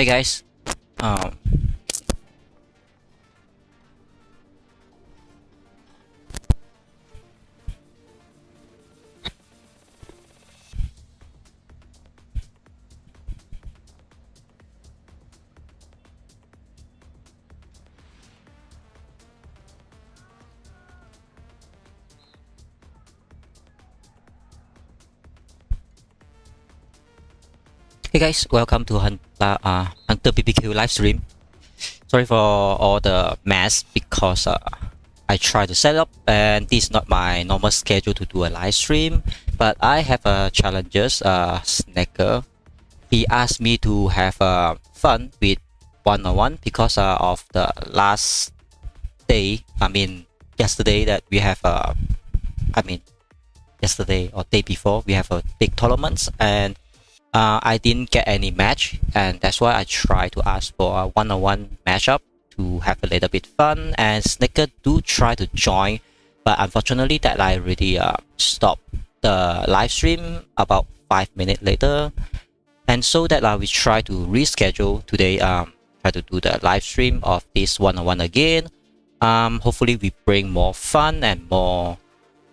Hey guys, um, hey guys, welcome to Hunter BBQ live stream. Sorry for all the mess because I tried to set up and this is not my normal schedule to do a live stream, but I have challenges. Snikkerz, he asked me to have fun with one-on-one because of the last day. Yesterday that we have yesterday or day before we have a big tournaments and I didn't get any match, and that's why I tried to ask for a one-on-one matchup to have a little bit fun. And Snikkerz do try to join, but unfortunately that I already stopped the live stream about 5 minutes later, and so that we try to reschedule today. Try to do the live stream of this one-on-one again. Hopefully we bring more fun and more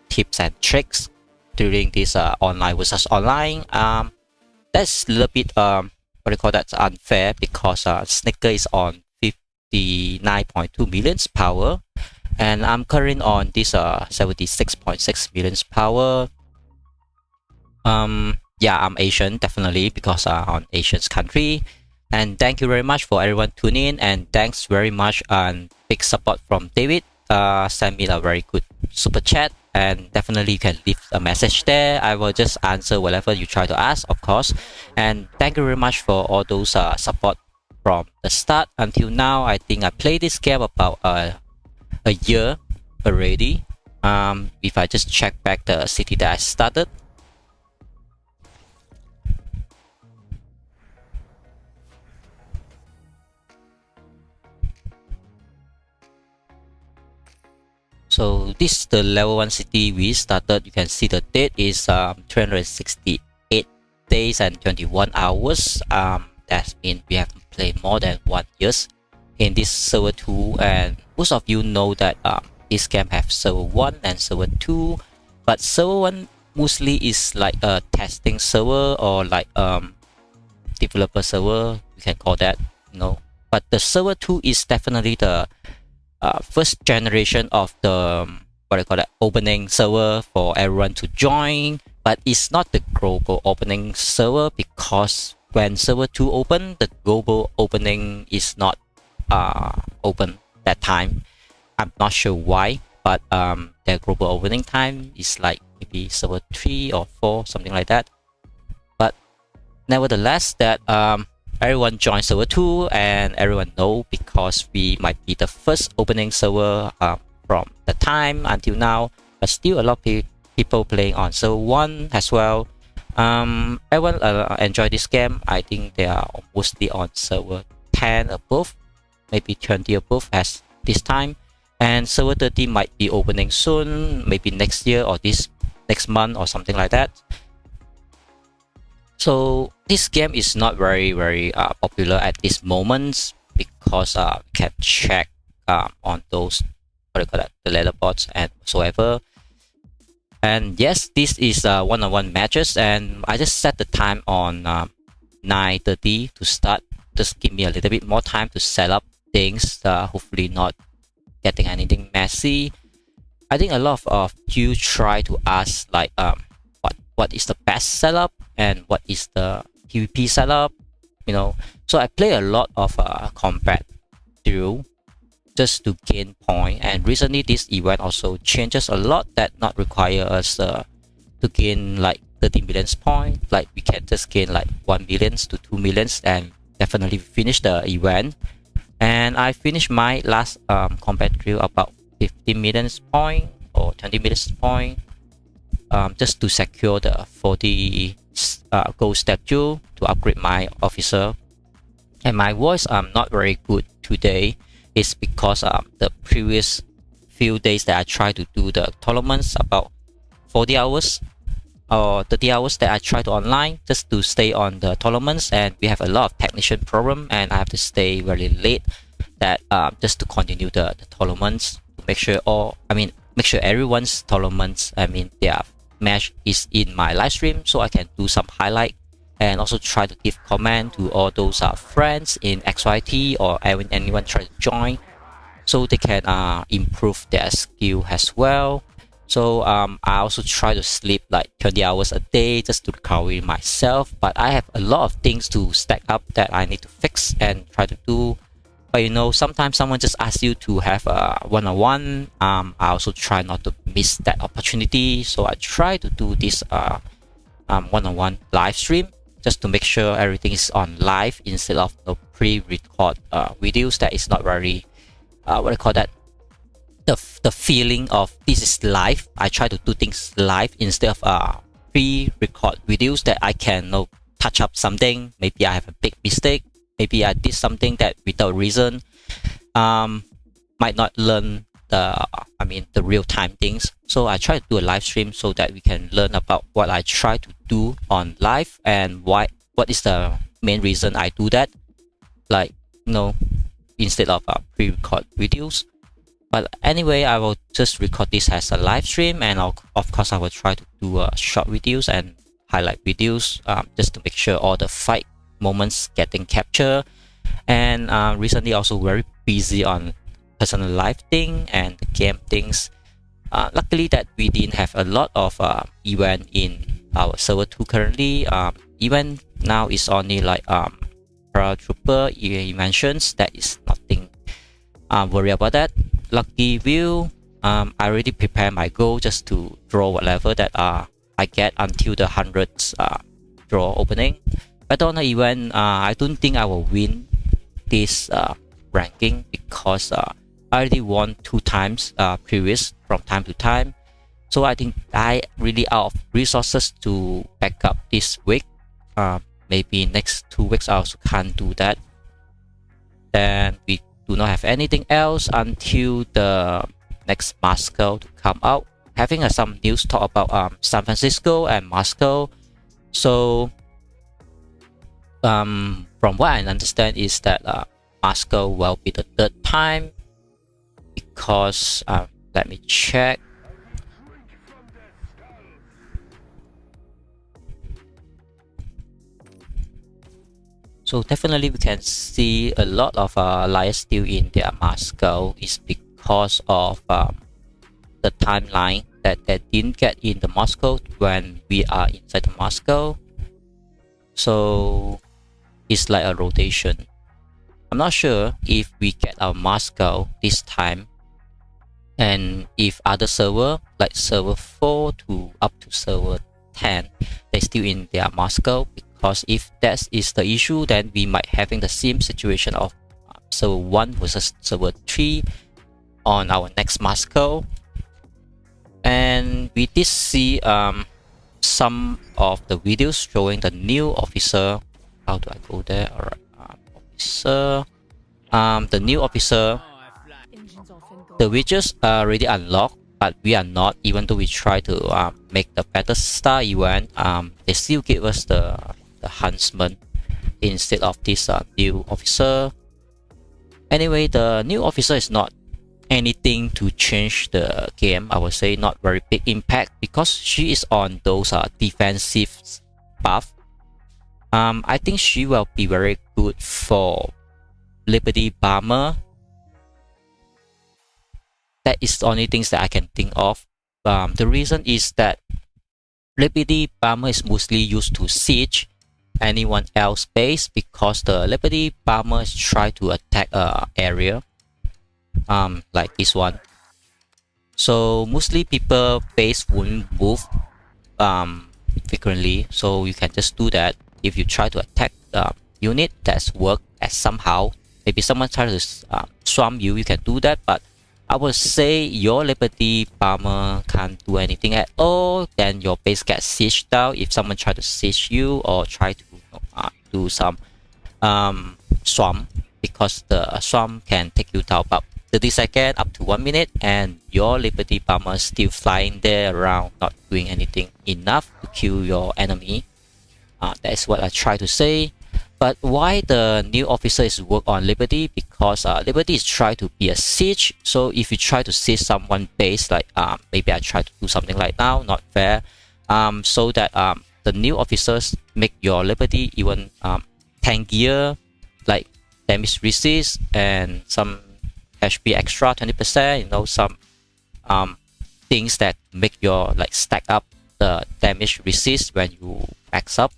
tips and tricks during this online versus online. That's a little bit unfair because Snikkerz is on 59.2 million power and I'm currently on this 76.6 million power. Yeah, I'm Asian definitely because on Asian's country. And thank you very much for everyone tuning in, and thanks very much and big support from David. Send me a very good super chat, and definitely you can leave a message there. I will just answer whatever you try to ask, of course. And thank you very much for all those support from the start until now. I think I played this game about a year already. If I just check back the city that I started, so this is the level 1 city we started. You can see the date is 368 days and 21 hours. That means we have played more than 1 year in this server 2, and most of you know that this game have server 1 and server 2, but server 1 mostly is like a testing server or like developer server, you can call that, but the server 2 is definitely the first generation of the opening server for everyone to join, but it's not the global opening server because when server 2 open, the global opening is not open that time. I'm not sure why, but their global opening time is like maybe server 3 or 4, something like that. But nevertheless, that everyone joins server 2 and everyone know because we might be the first opening server from the time until now, but still a lot of people playing on server 1 as well. Everyone enjoy this game. I think they are mostly on server 10 above, maybe 20 above as this time, and server 30 might be opening soon, maybe next year or this next month or something like that. So this game is not very popular at this moment because we can check on those the leaderboards and whatsoever. And yes, this is one-on-one matches, and I just set the time on 9:30 to start. Just give me a little bit more time to set up things, hopefully not getting anything messy. I think a lot of you try to ask like what is the best setup and what is the PvP setup, so I play a lot of combat through just to gain point. And recently this event also changes a lot that not require us to gain like 30 million points. Like we can just gain like 1 million to 2 million and definitely finish the event. And I finished my last combat drill about 15 million point or 20 million point, just to secure the 40 gold statue to upgrade my officer. And my voice not very good today is because the previous few days that I tried to do the tournaments about 40 hours or 30 hours that I try to online just to stay on the tournaments, and we have a lot of technician problem, and I have to stay very late that just to continue the tournaments to make sure make sure everyone's tournaments, their match is in my live stream, so I can do some highlight and also try to give comment to all those friends in XYT or anyone try to join, so they can improve their skill as well. So I also try to sleep like 20 hours a day just to recover myself, but I have a lot of things to stack up that I need to fix and try to do. But you know, sometimes someone just asks you to have a one-on-one. I also try not to miss that opportunity, so I try to do this one-on-one live stream just to make sure everything is on live instead of pre-record videos that is not very what do you call that, the feeling of this is live. I try to do things live instead of pre-record videos that I can touch up something. Maybe I have a big mistake, maybe I did something that without reason might not learn the real-time things. So I try to do a live stream so that we can learn about what I try to do on live and what is the main reason I do that, like instead of pre-record videos. But anyway, I will just record this as a live stream, and of course I will try to do short videos and highlight videos just to make sure all the fight moments getting captured. And recently also very busy on personal life thing and the game things. Luckily that we didn't have a lot of event in our server 2 currently. Even now is only like paratrooper inventions. That is nothing worry about that. Lucky view, I already prepared my goal just to draw whatever that I get until the 100th draw opening. But on the event, I don't think I will win this ranking because I already won 2 times previous from time to time. So I think I really out of resources to back up this week. Maybe next 2 weeks I also can't do that. Then we do not have anything else until the next Moscow to come out. Having some news talk about San Francisco and Moscow. So from what I understand is that Moscow will be the 3rd time, because let me check. So definitely we can see a lot of allies still in their Moscow is because of the timeline that they didn't get in the Moscow when we are inside the Moscow. So it's like a rotation. I'm not sure if we get our Moscow this time, and if other server like server 4 to up to server 10 they still in their Moscow. Because if that is the issue, then we might having the same situation of server 1 versus server 3 on our next Moscow. And we did see some of the videos showing the new officer. How do I go there? Alright, officer. The new officer, the widgets are already unlocked, but we are not. Even though we try to make the Battle Star event, they still give us the huntsman instead of this new officer. Anyway, the new officer is not anything to change the game. I would say not very big impact because she is on those defensive buff. I think she will be very good for Liberty Bomber. That is the only things that I can think of. The reason is that Liberty Bomber is mostly used to siege anyone else base, because the Liberty Bombers try to attack area like this one. So mostly people base won't move frequently, so you can just do that. If you try to attack the unit that's work as somehow, maybe someone try to swamp you, you can do that. But I would say your Liberty Bomber can't do anything at all. Then your base gets sieged down if someone try to siege you or try to do some swamp, because the swamp can take you down about 30 seconds up to 1 minute, and your Liberty Bomber is still flying there around, not doing anything enough to kill your enemy. That is what I try to say. But why the new officer is work on Liberty? Because Liberty is try to be a siege. So if you try to siege someone base, like maybe I try to do something like now, not fair. So that the new officers make your Liberty even tankier, like damage resist and some HP extra 20%. You know, some things that make your like stack up the damage resist when you max up.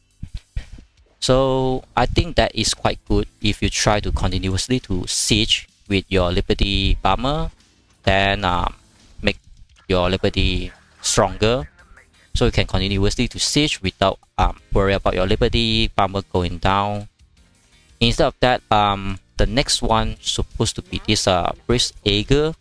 So I think that is quite good if you try to continuously to siege with your Liberty Bomber, then make your Liberty stronger, so you can continuously to siege without worry about your Liberty Bomber going down. Instead of that, the next one supposed to be this Priest Ager,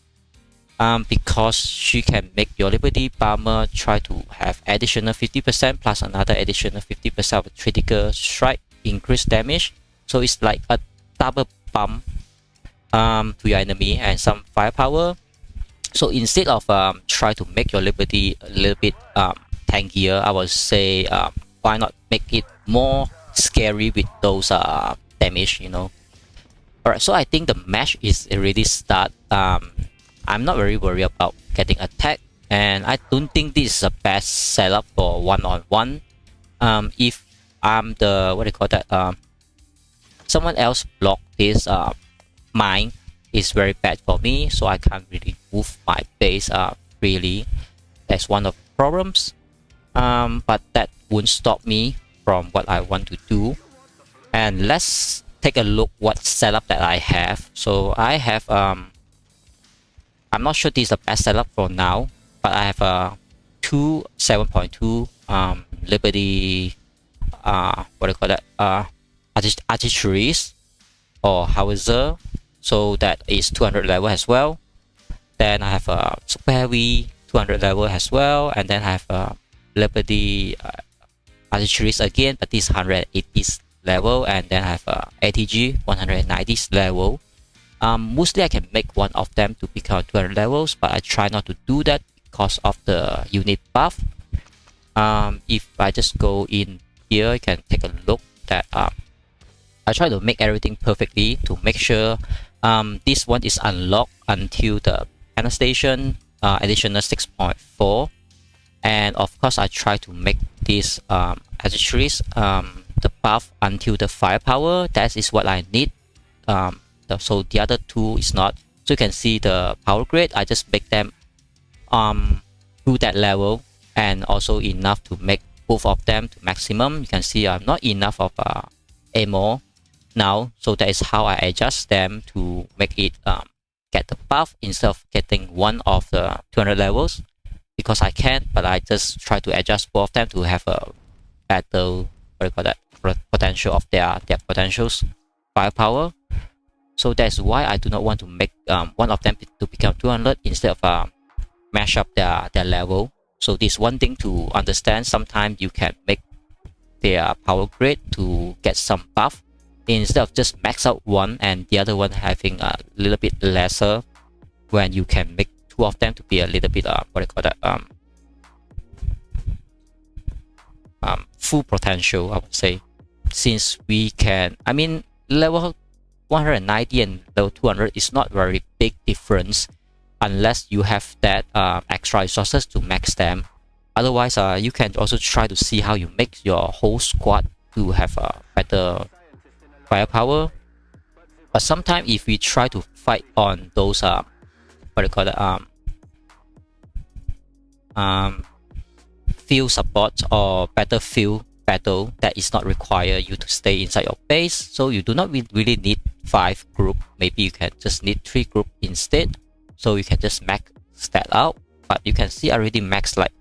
because she can make your Liberty Bomber try to have additional 50% plus another additional 50% of critical strike increase damage. So it's like a double bump to your enemy and some firepower. So instead of try to make your Liberty a little bit tankier, I would say why not make it more scary with those damage, you know. Alright, so I think the match is already start. I'm not very worried about getting attacked, and I don't think this is the best setup for one-on-one. If I'm the, what do you call that, someone else block this mine is very bad for me, so I can't really move my base freely. That's one of the problems, but that won't stop me from what I want to do. And let's take a look what setup that I have. So I have I'm not sure this is the best setup for now, but I have two 7.2 Liberty what do you call that, artilleries or howitzer, so that is 200 level as well. Then I have a super heavy 200 level as well, and then I have Liberty artilleries again, but this 180 level, and then I have ATG 190 level. Mostly I can make one of them to become 200 levels, but I try not to do that because of the unit buff. If I just go in here, you can take a look that I try to make everything perfectly to make sure this one is unlocked until the panel station additional 6.4, and of course I try to make this artilleries the buff until the firepower. That is what I need. So the other two is not. So you can see the power grade, I just make them to that level, and also enough to make both of them to maximum. You can see I'm not enough of ammo now, so that is how I adjust them to make it get the buff instead of getting one of the 200 levels, because I can, but I just try to adjust both of them to have a better, what do you call that, potential of their potentials firepower. So that's why I do not want to make one of them to become 200 instead of mash up their level. So this one thing to understand. Sometimes you can make their power grade to get some buff instead of just max out one and the other one having a little bit lesser, when you can make two of them to be a little bit what do you call that, full potential, I would say. Since we can, I mean, level 190 and level 200 is not very big difference unless you have that extra resources to max them. Otherwise, you can also try to see how you make your whole squad to have a better firepower. But sometimes if we try to fight on those what do you call it, field support or battlefield battle, that is not require you to stay inside your base, so you do not really need 5 group. Maybe you can just need 3 group instead, so you can just max that out. But you can see I already maxed like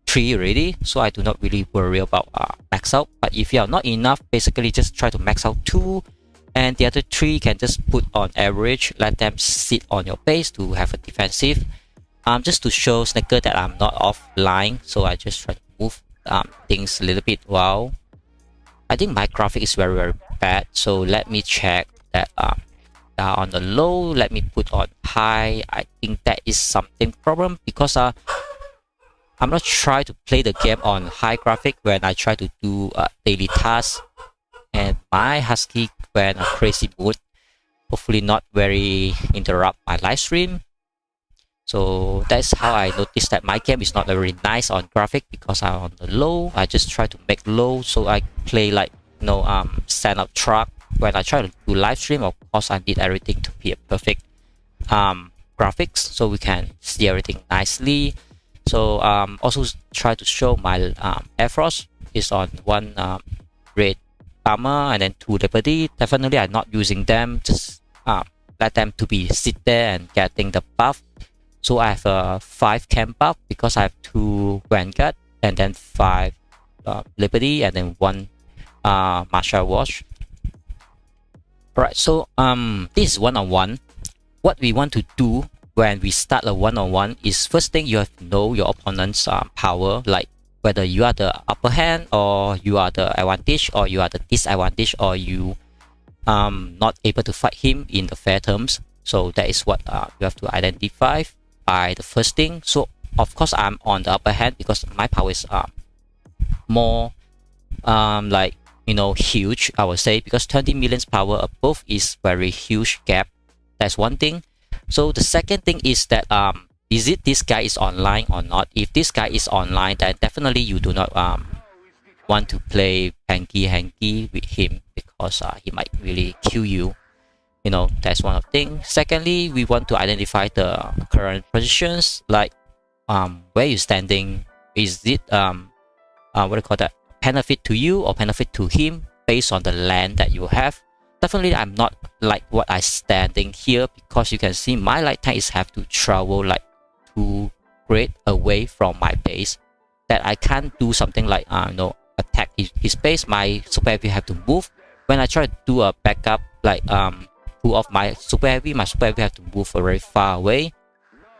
3 already, so I do not really worry about max out. But if you are not enough, basically just try to max out 2, and the other 3 can just put on average, let them sit on your base to have a defensive. Just to show Snikkerz that I'm not offline, so I just try to move things a little bit. Wow, I think my graphic is very bad, so let me check that are on the low. Let me put on high. I think that is something problem because I'm not trying to play the game on high graphic when I try to do daily tasks, and my husky went a crazy mood. Hopefully not very interrupt my live stream. So that's how I noticed that my game is not very nice on graphic because I'm on the low. I just try to make low so I play like stand up truck. When I try to do live stream, of course I need everything to be a perfect graphics so we can see everything nicely. So also try to show my Air Frost is on one red armor and then 2 Liberty. Definitely I'm not using them, just let them to be sit there and getting the buff. So I have a 5 camp buff because I have 2 Vanguard and then 5 Liberty and then 1 Martial Watch. Alright, so this is one-on-one. What we want to do when we start a one-on-one is first thing you have to know your opponent's power, like whether you are the upper hand or you are the advantage or you are the disadvantage or you not able to fight him in the fair terms. So that is what you have to identify by the first thing. So of course I'm on the upper hand because my power is more like huge, I would say, because 20 million power above is very huge gap. That's one thing. So the second thing is that is it this guy is online or not? If this guy is online, then definitely you do not want to play hanky with him because he might really kill you. That's one of the things. Secondly, we want to identify the current positions, like where you're standing. Is it what do you call that, benefit to you or benefit to him based on the land that you have? Definitely I'm not like what I standing here because you can see my light tank is have to travel like 2 grade away from my base, that I can't do something like attack his base. My super heavy have to move. When I try to do a backup, like pull off my super heavy have to move very far away.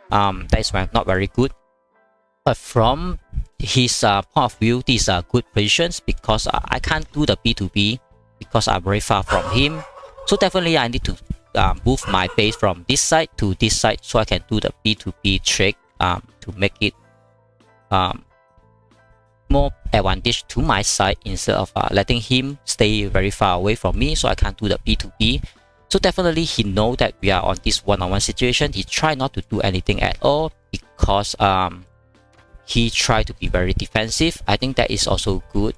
That is not very good. But from his point of view, these are good positions because I can't do the B2B because I'm very far from him. So definitely I need to move my base from this side to this side so I can do the B2B trick to make it more advantage to my side instead of letting him stay very far away from me so I can't do the B2B. So definitely he know that we are on this one-on-one situation. He try not to do anything at all because he tried to be very defensive. I think that is also good.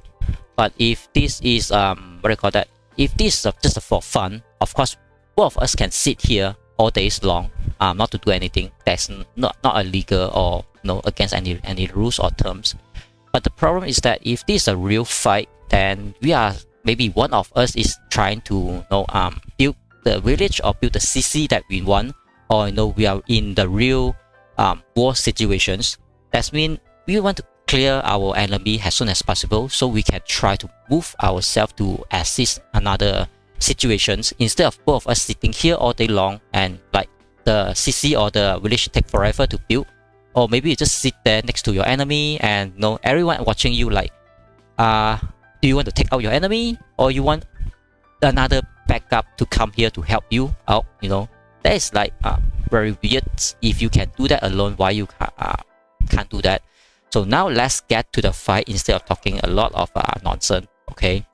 But if this is what do you call that, if this is just for fun, of course both of us can sit here all days long not to do anything. That's not illegal or against any rules or terms. But the problem is that if this is a real fight, then we are, maybe one of us is trying to build the village or build the CC that we want, or we are in the real war situations. That means we want to clear our enemy as soon as possible so we can try to move ourselves to assist another situations instead of both of us sitting here all day long and like the CC or the village take forever to build. Or maybe you just sit there next to your enemy and everyone watching you like do you want to take out your enemy or you want another backup to come here to help you out? That is like very weird. If you can do that alone, why you can't do that? So now let's get to the fight instead of talking a lot of nonsense. Okay,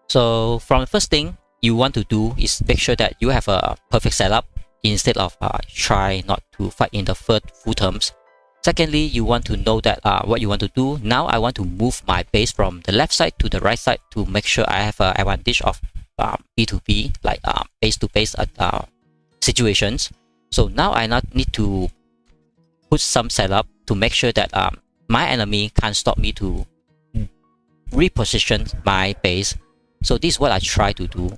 so from the first thing you want to do is make sure that you have a perfect setup instead of try not to fight in the first full terms. Secondly, you want to know that what you want to do. Now I want to move my base from the left side to the right side to make sure I have an advantage of B2B, like base to base situations. So now I not need to put some setup to make sure that my enemy can't stop me to reposition my base. So this is what I try to do.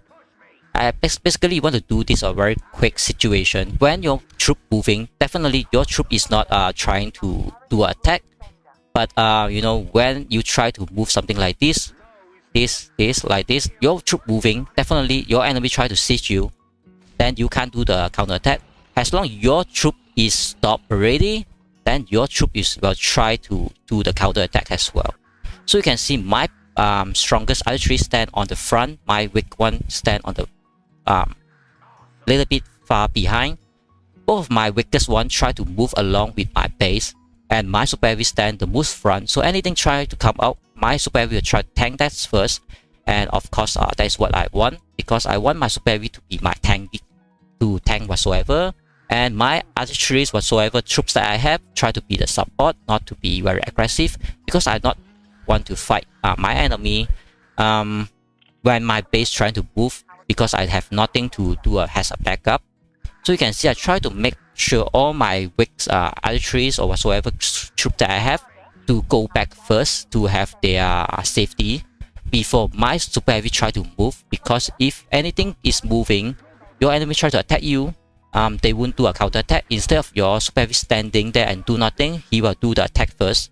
I basically want to do this a very quick situation. When your troop moving, definitely your troop is not trying to do an attack, but when you try to move something like this, like this, your troop moving, definitely your enemy try to siege you, then you can't do the counter attack. As long as your troop is stopped already, then your troop will try to do the counter attack as well. So you can see my strongest artillery stand on the front, my weak one stand on the little bit far behind. Both of my weakest one try to move along with my base, and my super heavy stand the most front. So anything try to come out, my super heavy will try to tank that first. And of course, that is what I want, because I want my super heavy to be my tank, to tank whatsoever. And my artilleries whatsoever troops that I have try to be the support, not to be very aggressive, because I not want to fight my enemy when my base trying to move, because I have nothing to do as a backup. So you can see I try to make sure all my weak artilleries or whatsoever troop that I have to go back first to have their safety before my super heavy try to move, because if anything is moving, your enemy try to attack you, they won't do a counter attack. Instead of your super heavy standing there and do nothing, he will do the attack first.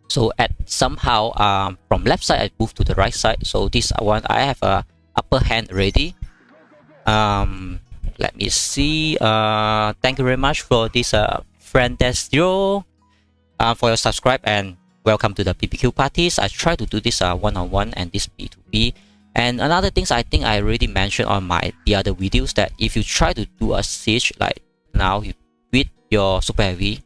So at somehow from left side I move to the right side. So this one I have a upper hand already. Let me see. Thank you very much for this friend Zero for your subscribe, and welcome to the BBQ parties. I try to do this one-on-one and this B2B. And another things I think I already mentioned on the other videos, that if you try to do a siege like now with your super heavy,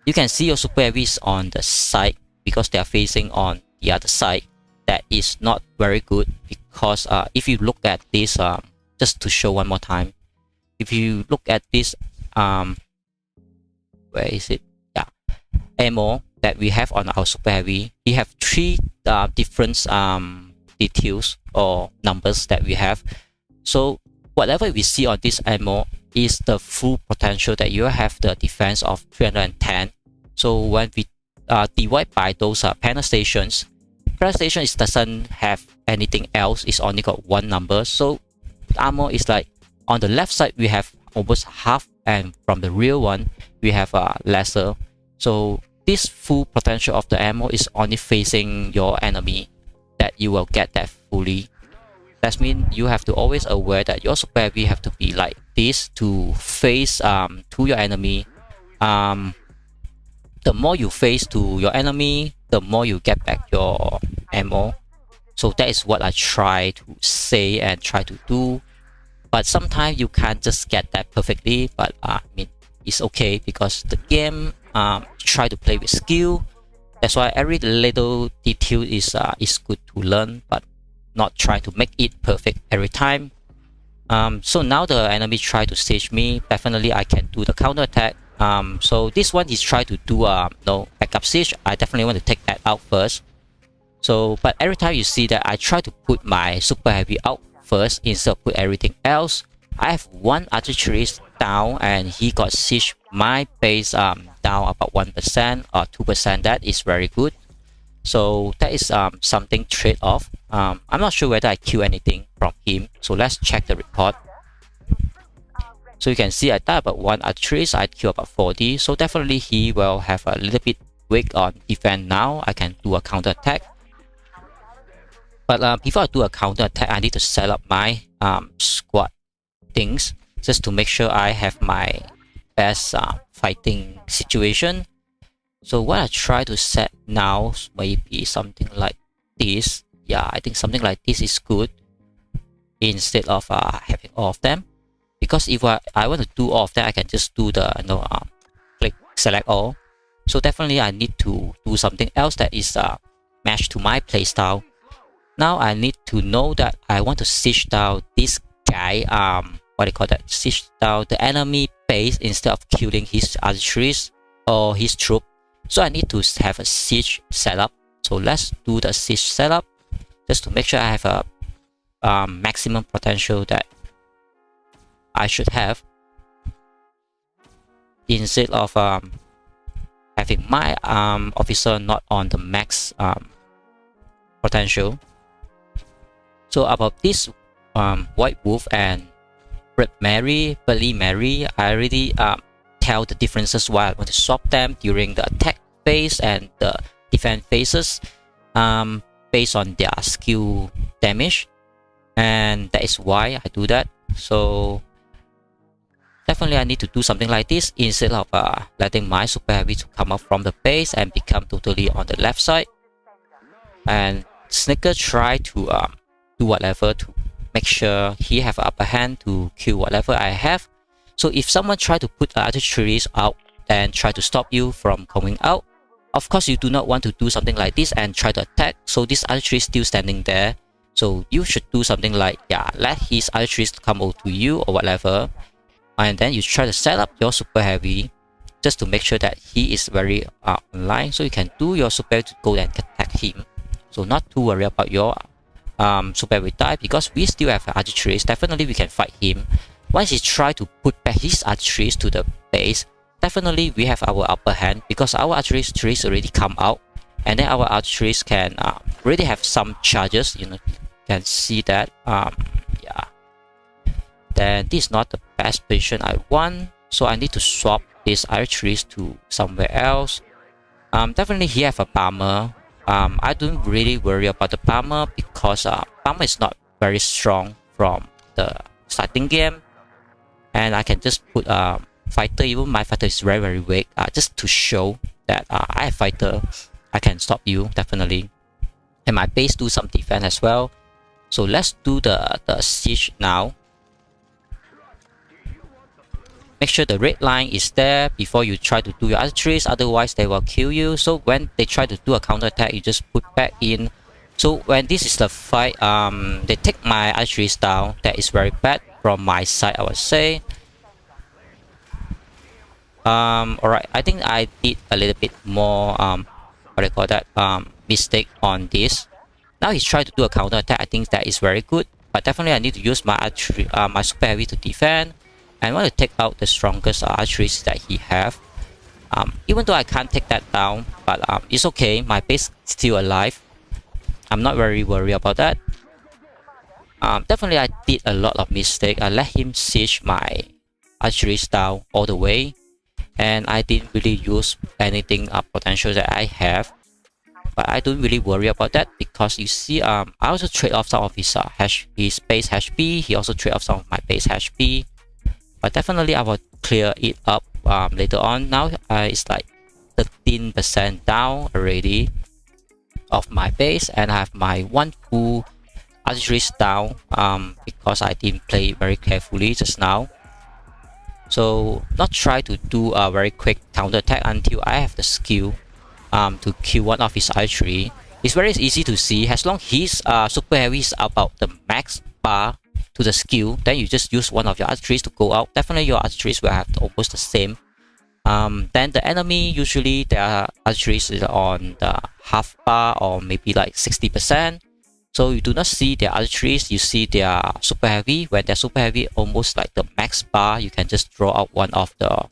you can see your super heavies on the side because they are facing on the other side. That is not very good, because if you look at this, just to show one more time, if you look at this, where is it? Yeah, ammo that we have on our super heavy, we have three different details or numbers that we have. So whatever we see on this ammo is the full potential that you have the defense of 310. So when we divide by those panel stations doesn't have anything else, it's only got one number. So ammo is like on the left side we have almost half, and from the real one we have lesser. So this full potential of the ammo is only facing your enemy, that you will get that fully. That means you have to always aware that your super heavy have to be like this to face to your enemy. The more you face to your enemy, the more you get back your ammo. So that is what I try to say and try to do. But sometimes you can't just get that perfectly, but I mean, it's okay, because the game try to play with skill. That's why every little detail is good to learn, but not try to make it perfect every time. So now the enemy try to siege me, definitely I can do the counter attack. So this one is try to do no backup siege. I definitely want to take that out first. So but every time you see that I try to put my super heavy out first instead of put everything else, I have one artillery down and he got siege my base down about 1% or 2%. That is very good. So that is something trade-off. I'm not sure whether I kill anything from him, so let's check the report. So you can see I died about 1 artillery, I kill about 40. So definitely he will have a little bit weak on defense. Now I can do a counter attack. But before I do a counter attack, I need to set up my squad things, just to make sure I have my best fighting situation. So what I try to set now maybe something like this. Yeah, I think something like this is good instead of having all of them, because if I want to do all of that, I can just do the click select all. So definitely I need to do something else that is matched to my playstyle. Now I need to know that I want to siege down this guy, what do you call that, siege down the enemy base instead of killing his artillery or his troop. So I need to have a siege setup. So let's do the siege setup, just to make sure I have a maximum potential that I should have, instead of having my officer not on the max potential. So about this White Wolf and Bloody Mary, I already tell the differences why I want to swap them during the attack phase and the defense phases, based on their skill damage, and that is why I do that. So definitely I need to do something like this instead of letting my super heavy to come up from the base and become totally on the left side. And Snikkerz try to do whatever to make sure he have upper hand to kill whatever I have. So if someone try to put archeries out and try to stop you from coming out, of course you do not want to do something like this and try to attack. So this archery is still standing there. So you should do something like, yeah, let his archeries come over to you or whatever. And then you try to set up your super heavy just to make sure that he is very online. So you can do your super heavy to go and attack him. So not to worry about your super heavy die, because we still have archeries. Definitely we can fight him. Once he try to put back his archeries to the base, definitely we have our upper hand, because our archeries already come out, and then our archeries can really have some charges. You can see that. Yeah. Then this is not the best position I want, so I need to swap these archeries to somewhere else. Definitely he have a bomber. I don't really worry about the bomber, because bomber is not very strong from the starting game, and I can just put fighter. Even my fighter is very weak, just to show that I have fighter, I can stop you definitely, and my base do some defense as well. So let's do the siege now. Make sure the red line is there before you try to do your archeries, otherwise they will kill you. So when they try to do a counter attack, you just put back in. So when this is the fight, they take my archeries down. That is very bad from my side, I would say. Alright, I think I did a little bit more what do you call that, mistake on this. Now he's trying to do a counter attack. I think that is very good, but definitely I need to use my archery, my super heavy to defend. I want to take out the strongest archeries that he have. Even though I can't take that down, but it's okay. My base is still alive. I'm not very worried about that. Definitely I did a lot of mistake. I let him siege my archeries down all the way, and I didn't really use anything potential that I have. But I don't really worry about that, because you see, I also trade off some of his base HP. He also trade off some of my base HP. But definitely I will clear it up later on. Now it's like 13% down already of my base, and I have my one full archeries down because I didn't play very carefully just now. So not try to do a very quick counter attack until I have the skill to kill one of his archery. It's very easy to see. As long his super heavy is about the max bar to the skill, then you just use one of your archeries to go out. Definitely your archeries will have almost the same. Then the enemy, usually their archeries is on the half bar or maybe like 60%. So you do not see their archeries, you see their super heavy. When they're super heavy, almost like the max bar, you can just draw out one of your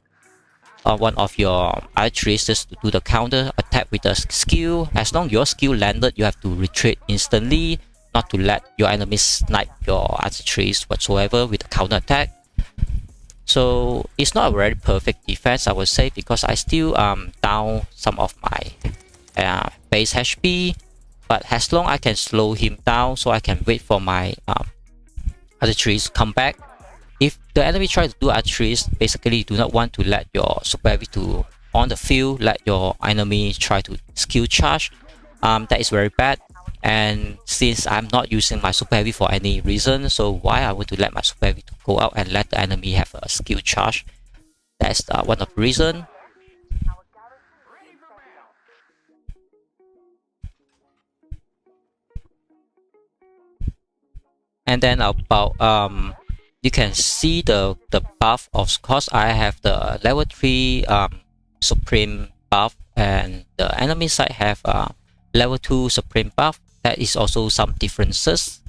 archeries just to do the counter attack with the skill. As long your skill landed, you have to retreat instantly, not to let your enemies snipe your archeries whatsoever with the counter attack. So it's not a very perfect defense, I would say, because I still down some of my base HP. But as long I can slow him down, so I can wait for my archeries to come back. If the enemy tries to do archeries, basically you do not want to let your super heavy to on the field, let your enemy try to skill charge. That is very bad. And since I'm not using my super heavy for any reason, so why I want to let my super heavy to go out and let the enemy have a skill charge? That's one of the reason. And then about you can see the buff. Of course, I have the level 3 supreme buff, and the enemy side have level 2 supreme buff. That is also some differences,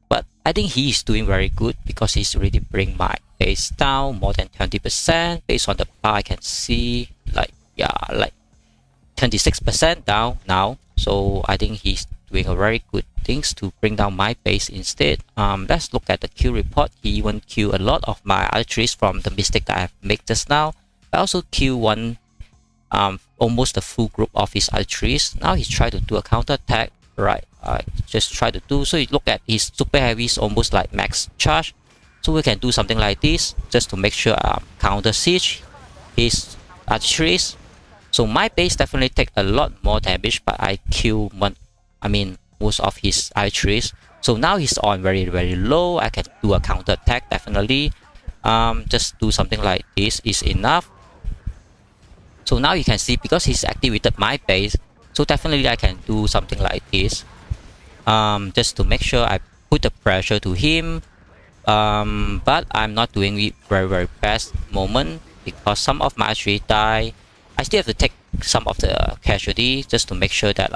but I think he is doing very good, because he's already bring my base down more than 20%. Based on the bar, I can see like 26% down now. So I think he's doing a very good things to bring down my base instead. Let's look at the kill report. He even killed a lot of my archeries from the mistake that I have made just now. I also killed one almost the full group of his archeries. Now he's trying to do a counter attack. Right, just try to do. So you look at his super heavy is almost like max charge. So we can do something like this just to make sure counter siege his archeries. So my base definitely take a lot more damage, but I kill most of his archeries. So now he's on very low. I can do a counter attack definitely. Just do something like this is enough. So now you can see because he's activated my base, so definitely I can do something like this. Just to make sure I put the pressure to him. But I'm not doing it very fast moment because some of my archery die. I still have to take some of the casualty just to make sure that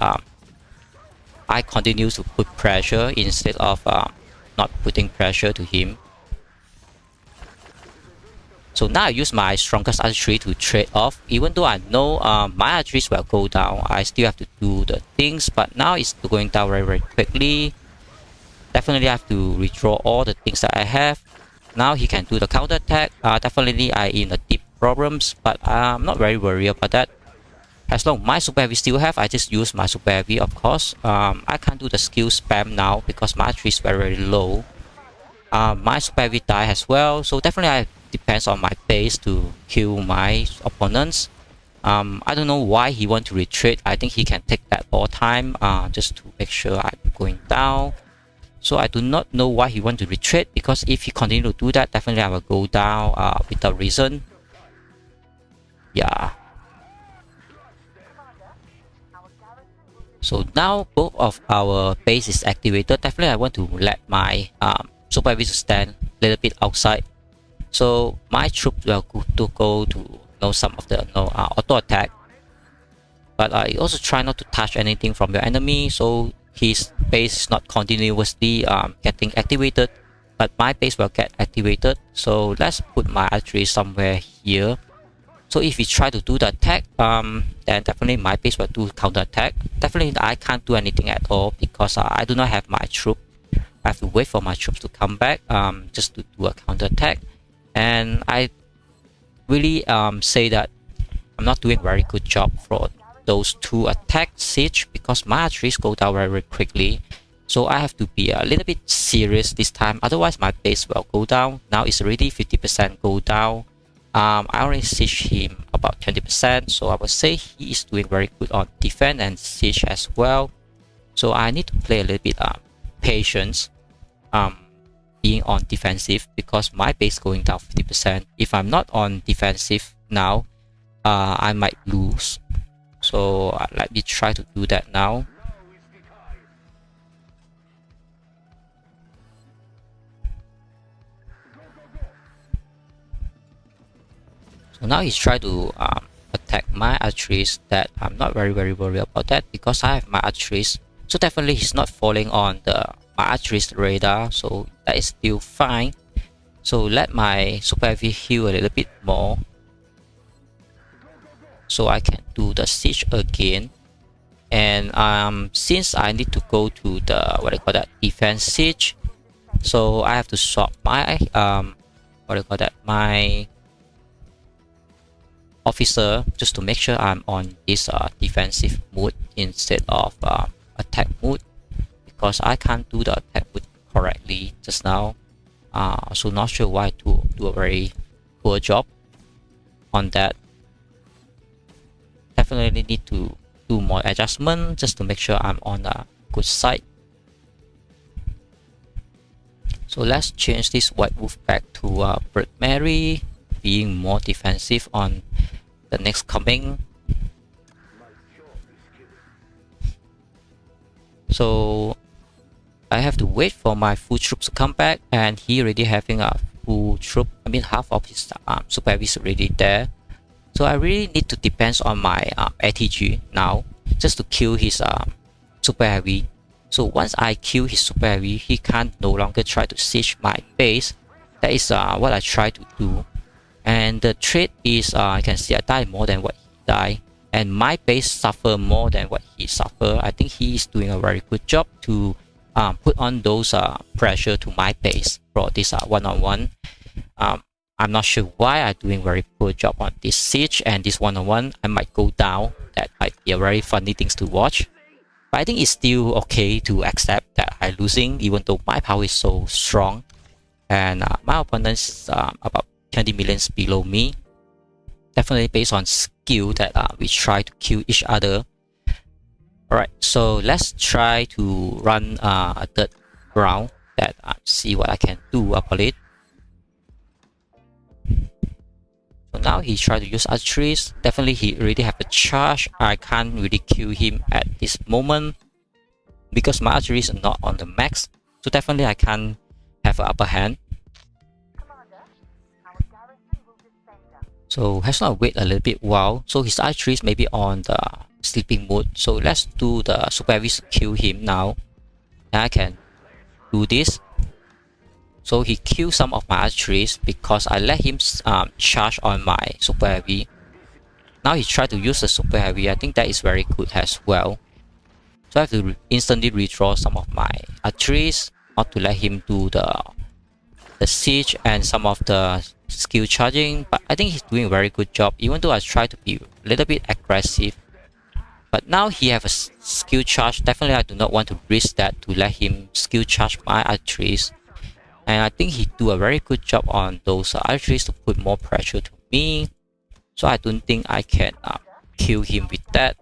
I continue to put pressure instead of not putting pressure to him. So now I use my strongest archery to trade off. Even though I know my archeries will go down, I still have to do the things. But now it's going down very quickly. Definitely I have to redraw all the things that I have. Now he can do the counter attack. Definitely I in the deep problems, but I'm not very worried about that. As long as my super heavy still have, I just use my super heavy, of course. I can't do the skill spam now because my archery is very low. My super heavy die as well, so definitely I depends on my base to kill my opponents. I don't know why he want to retreat. I think he can take that all time just to make sure I'm going down. So I do not know why he want to retreat, because if he continue to do that, definitely I will go down without reason. Yeah. So now both of our base is activated. Definitely I want to let my super heavy to stand a little bit outside. So my troops will go to some of the auto attack. But I also try not to touch anything from your enemy, so his base is not continuously getting activated, but my base will get activated. So let's put my archery somewhere here. So if we try to do the attack, then definitely my base will do counter attack. Definitely I can't do anything at all because I do not have my troop. I have to wait for my troops to come back just to do a counter attack. And I really say that I'm not doing a very good job for those two attack siege because my archeries go down very quickly. So I have to be a little bit serious this time, otherwise my base will go down. Now it's already 50% go down. I already siege him about 20%, so I would say he is doing very good on defense and siege as well. So I need to play a little bit patience being on defensive because my base going down 50%. If I'm not on defensive now, I might lose. So let me try to do that now. So now he's trying to attack my archeries. That I'm not very worried about that because I have my archeries. So definitely he's not falling on my archeries radar. So that is still fine. So let my super heavy heal a little bit more, so I can do the siege again. And since I need to go to the defense siege, so I have to swap my my officer just to make sure I'm on this defensive mood instead of attack mood, because I can't do the attack mood correctly just now. So not sure why to do a very poor job on that. Definitely need to do more adjustment just to make sure I'm on a good side. So let's change this White Wolf back to Bird Mary, being more defensive on the next coming. So I have to wait for my full troops to come back, and he already having a full troop. I mean half of his super heavy is already there. So I really need to depend on my ATG now just to kill his super heavy. So once I kill his super heavy, he can't no longer try to siege my base. That is what I try to do. And the trade is you can see I die more than what he died, and my base suffer more than what he suffer. I think he is doing a very good job to put on those pressure to my base for this one-on-one. I'm not sure why I'm doing very poor job on this siege and this one-on-one. I might go down. That might be a very funny things to watch. But I think it's still okay to accept that I'm losing, even though my power is so strong. And my opponent is about 20 millions below me. Definitely based on skill that we try to kill each other. Alright, so let's try to run a third ground that see what I can do about it. So now he tried to use archeries. Definitely he already have a charge. I can't really kill him at this moment because my archery is not on the max. So definitely I can't have an upper hand. So has not wait a little bit while. So his archery is maybe on the sleeping mode. So let's do the super heavy to kill him now. And I can do this. So he killed some of my archeries because I let him charge on my super heavy. Now he tried to use the super heavy. I think that is very good as well. So I have to instantly redraw some of my archeries, not to let him do the siege and some of the skill charging. But I think he's doing a very good job, even though I try to be a little bit aggressive. But now he have a skill charge. Definitely I do not want to risk that to let him skill charge my archeries. And I think he do a very good job on those archeries to put more pressure to me. So I don't think I can kill him with that.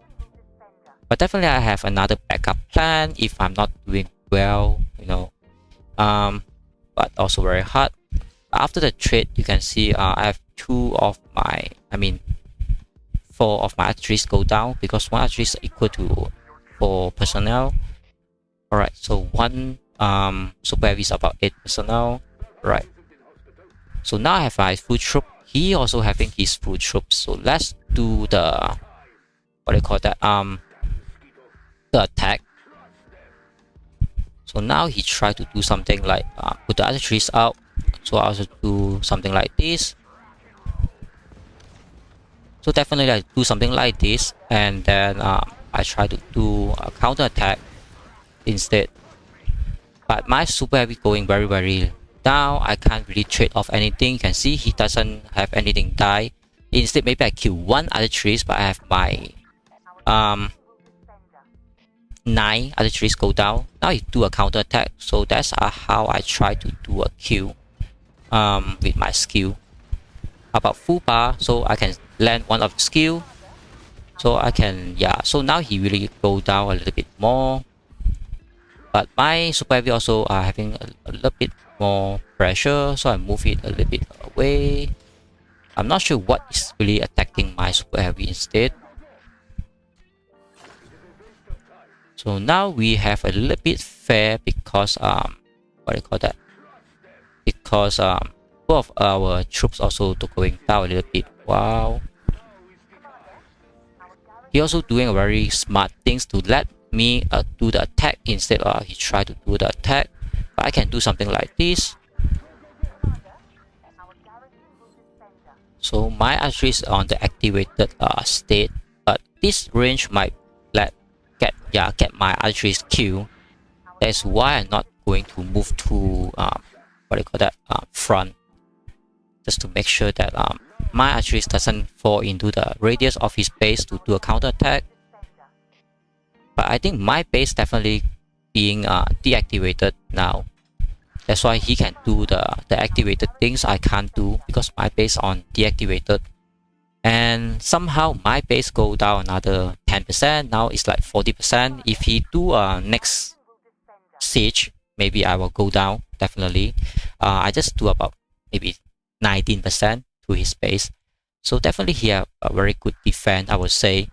But definitely I have another backup plan if I'm not doing well, you know. But also very hard. After the trade, you can see I have 4 of my archeries go down because 1 archery is equal to 4 personnel. Alright, so 1 super heavy is about 8 personnel. Right. So now I have my full troop. He also having his full troops. So let's do the the attack. So now he tried to do something like put the other trees out. So I also do something like this. So definitely I do something like this, and then I try to do a counter attack instead. But my super heavy going very down. I can't really trade off anything. You can see he doesn't have anything die. Instead, maybe I kill 1 other trees, but I have my 9 other trees go down. Now he do a counter attack. So that's how I try to do a kill with my skill. About full bar, so I can land 1 of the skill. So I can, yeah. So now he really go down a little bit more. But my super heavy also are having a little bit more pressure, so I move it a little bit away. I'm not sure what is really attacking my super heavy instead. So now we have a little bit fair because because 2 of our troops also going down a little bit. Wow. He also doing a very smart things to let me do the attack instead. He tried to do the attack, but I can do something like this. So my archery is on the activated state, but this range might get my archery's kill. That's why I'm not going to move to front, just to make sure that my archery doesn't fall into the radius of his base to do a counter attack. But I think my base definitely being deactivated now. That's why he can do the activated things I can't do because my base on deactivated. And somehow my base go down another 10%. Now it's like 40%. If he do next siege, maybe I will go down definitely. I just do about maybe 19% to his base. So definitely he have a very good defense, I would say.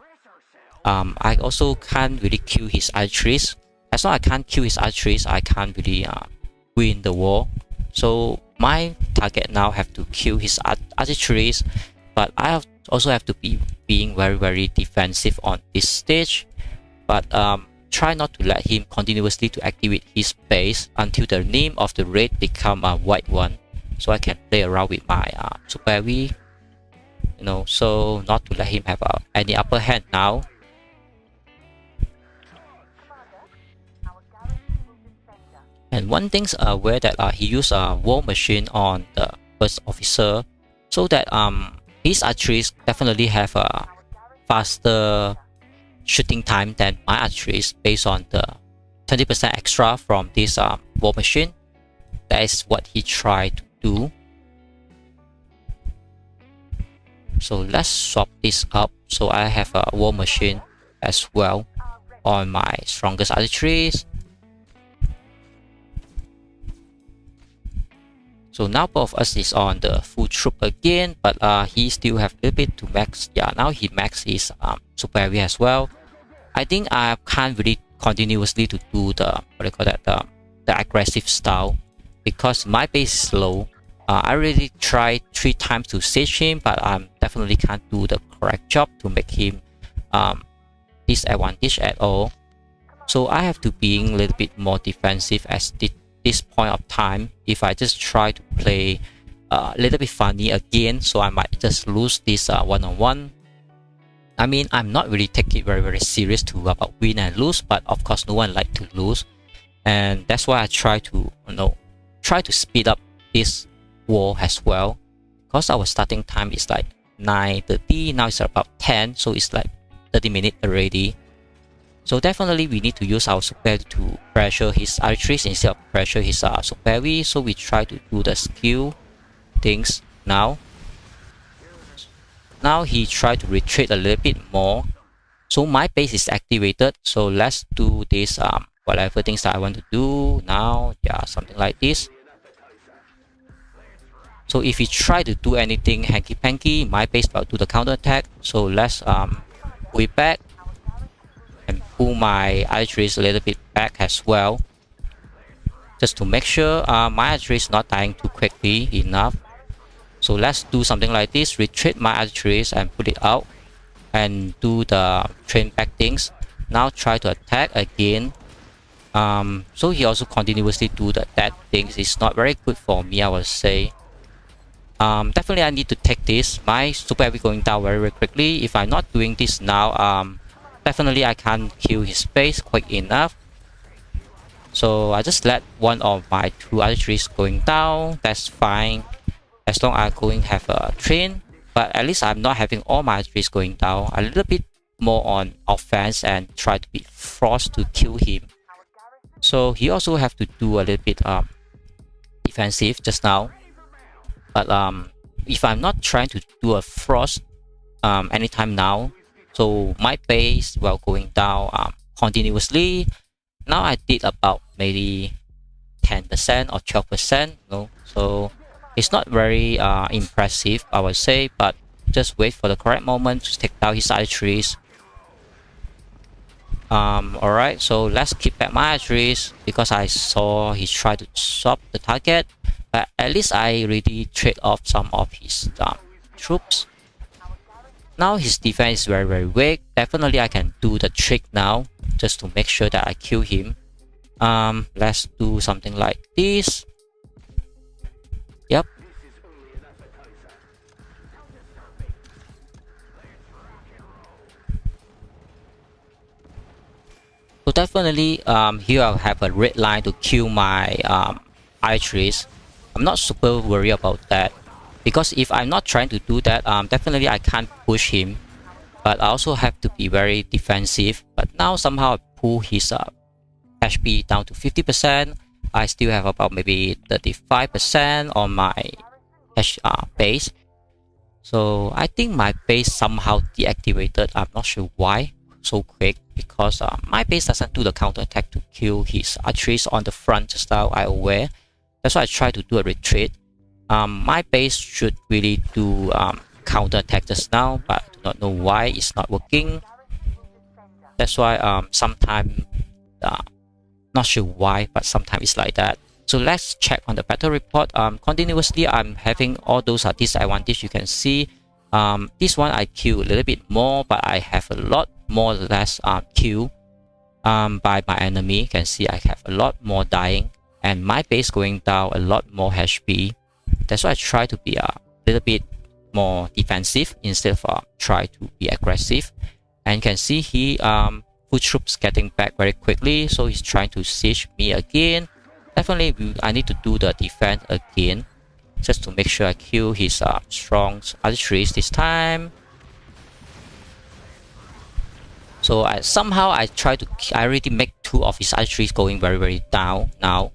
I also can't really kill his archeries. As long as I can't kill his archeries, I can't really win the war. So my target now have to kill his archeries, but I also have to be being very defensive on this stage. But try not to let him continuously to activate his base until the name of the raid become a white one, so I can play around with my super heavy, you know, so not to let him have any upper hand now. And one thing's where that he used a war machine on the first officer, so that his archeries definitely have a faster shooting time than my archeries based on the 20% extra from this war machine. That is what he tried to do. So let's swap this up. So I have a war machine as well on my strongest archeries. So now both of us is on the full troop again, but he still have a little bit to max. Yeah, now he max his super heavy as well. I think I can't really continuously to do the the aggressive style because my base is low. I really tried 3 times to siege him, but I definitely can't do the correct job to make him disadvantage at all. So I have to be a little bit more defensive at this point of time. If I just try to play a little bit funny again, so I might just lose this one-on-one. I mean, I'm not really taking it very serious to about win and lose, but of course no one like to lose, and that's why I try to speed up this war as well, because our starting time is like 9:30, now it's about 10, so it's like 30 minutes already. So definitely we need to use our super heavy to pressure his archeries instead of pressure his super heavy. So we try to do the skill things now. Now he tried to retreat a little bit more. So my base is activated. So let's do this whatever things that I want to do now. Yeah, something like this. So if he try to do anything hanky panky, my base will do the counter attack. So let's pull it back and pull my archeries a little bit back as well, just to make sure my archery is not dying too quickly enough. So let's do something like this, retreat my archeries and put it out and do the train back things. Now try to attack again. So he also continuously do that things. It's not very good for me, I would say. Definitely I need to take this. My super heavy going down very quickly. If I'm not doing this now, definitely I can't kill his base quick enough. So I just let one of my 2 archeries going down. That's fine, as long as I'm going to have a train. But at least I'm not having all my archeries going down. A little bit more on offense and try to be forced to kill him. So he also have to do a little bit defensive just now. But if I'm not trying to do a frost anytime now, so my base will going down continuously. Now I did about maybe 10% or 12%. So it's not very impressive, I would say. But just wait for the correct moment to take down his archeries. Alright, so let's keep back my archeries because I saw he tried to swap the target. But at least I already trade off some of his troops. Now his defense is very weak. Definitely I can do the trick now just to make sure that I kill him. Let's do something like this. Yep. So definitely here I'll have a red line to kill my archeries. I'm not super worried about that, because if I'm not trying to do that, definitely I can't push him. But I also have to be very defensive. But now somehow I pull his HP down to 50%. I still have about maybe 35% on my base. So I think my base somehow deactivated. I'm not sure why so quick, because my base doesn't do the counter attack to kill his archeries on the front just now I aware. That's why I try to do a retreat. My base should really do counter attack just now, but I do not know why it's not working. That's why sometimes not sure why, but sometimes it's like that. So let's check on the battle report. Continuously I'm having all those disadvantage. You can see this one I kill a little bit more, but I have a lot more or less kill by my enemy. You can see I have a lot more dying, and my base going down a lot more HP. That's why I try to be a little bit more defensive instead of try to be aggressive. And you can see he full troops getting back very quickly, so he's trying to siege me again. Definitely I need to do the defense again just to make sure I kill his strong archeries this time. So somehow I already make 2 of his archeries going very down now.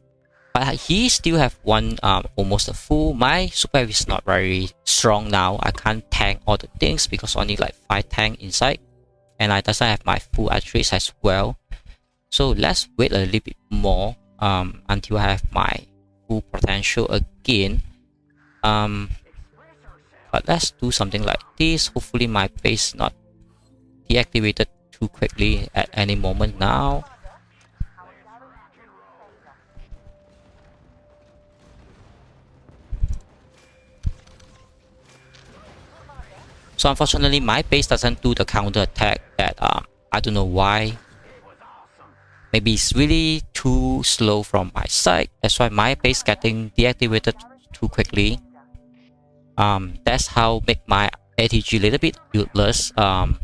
But he still have one almost a full. My super heavy is not very strong now. I can't tank all the things because only like 5 tank inside, and I doesn't have my full archeries as well. So let's wait a little bit more until I have my full potential again. But let's do something like this. Hopefully my base not deactivated too quickly at any moment now. So unfortunately, my base doesn't do the counter attack. That I don't know why. Maybe it's really too slow from my side. That's why my base getting deactivated too quickly. That's how make my ATG a little bit useless.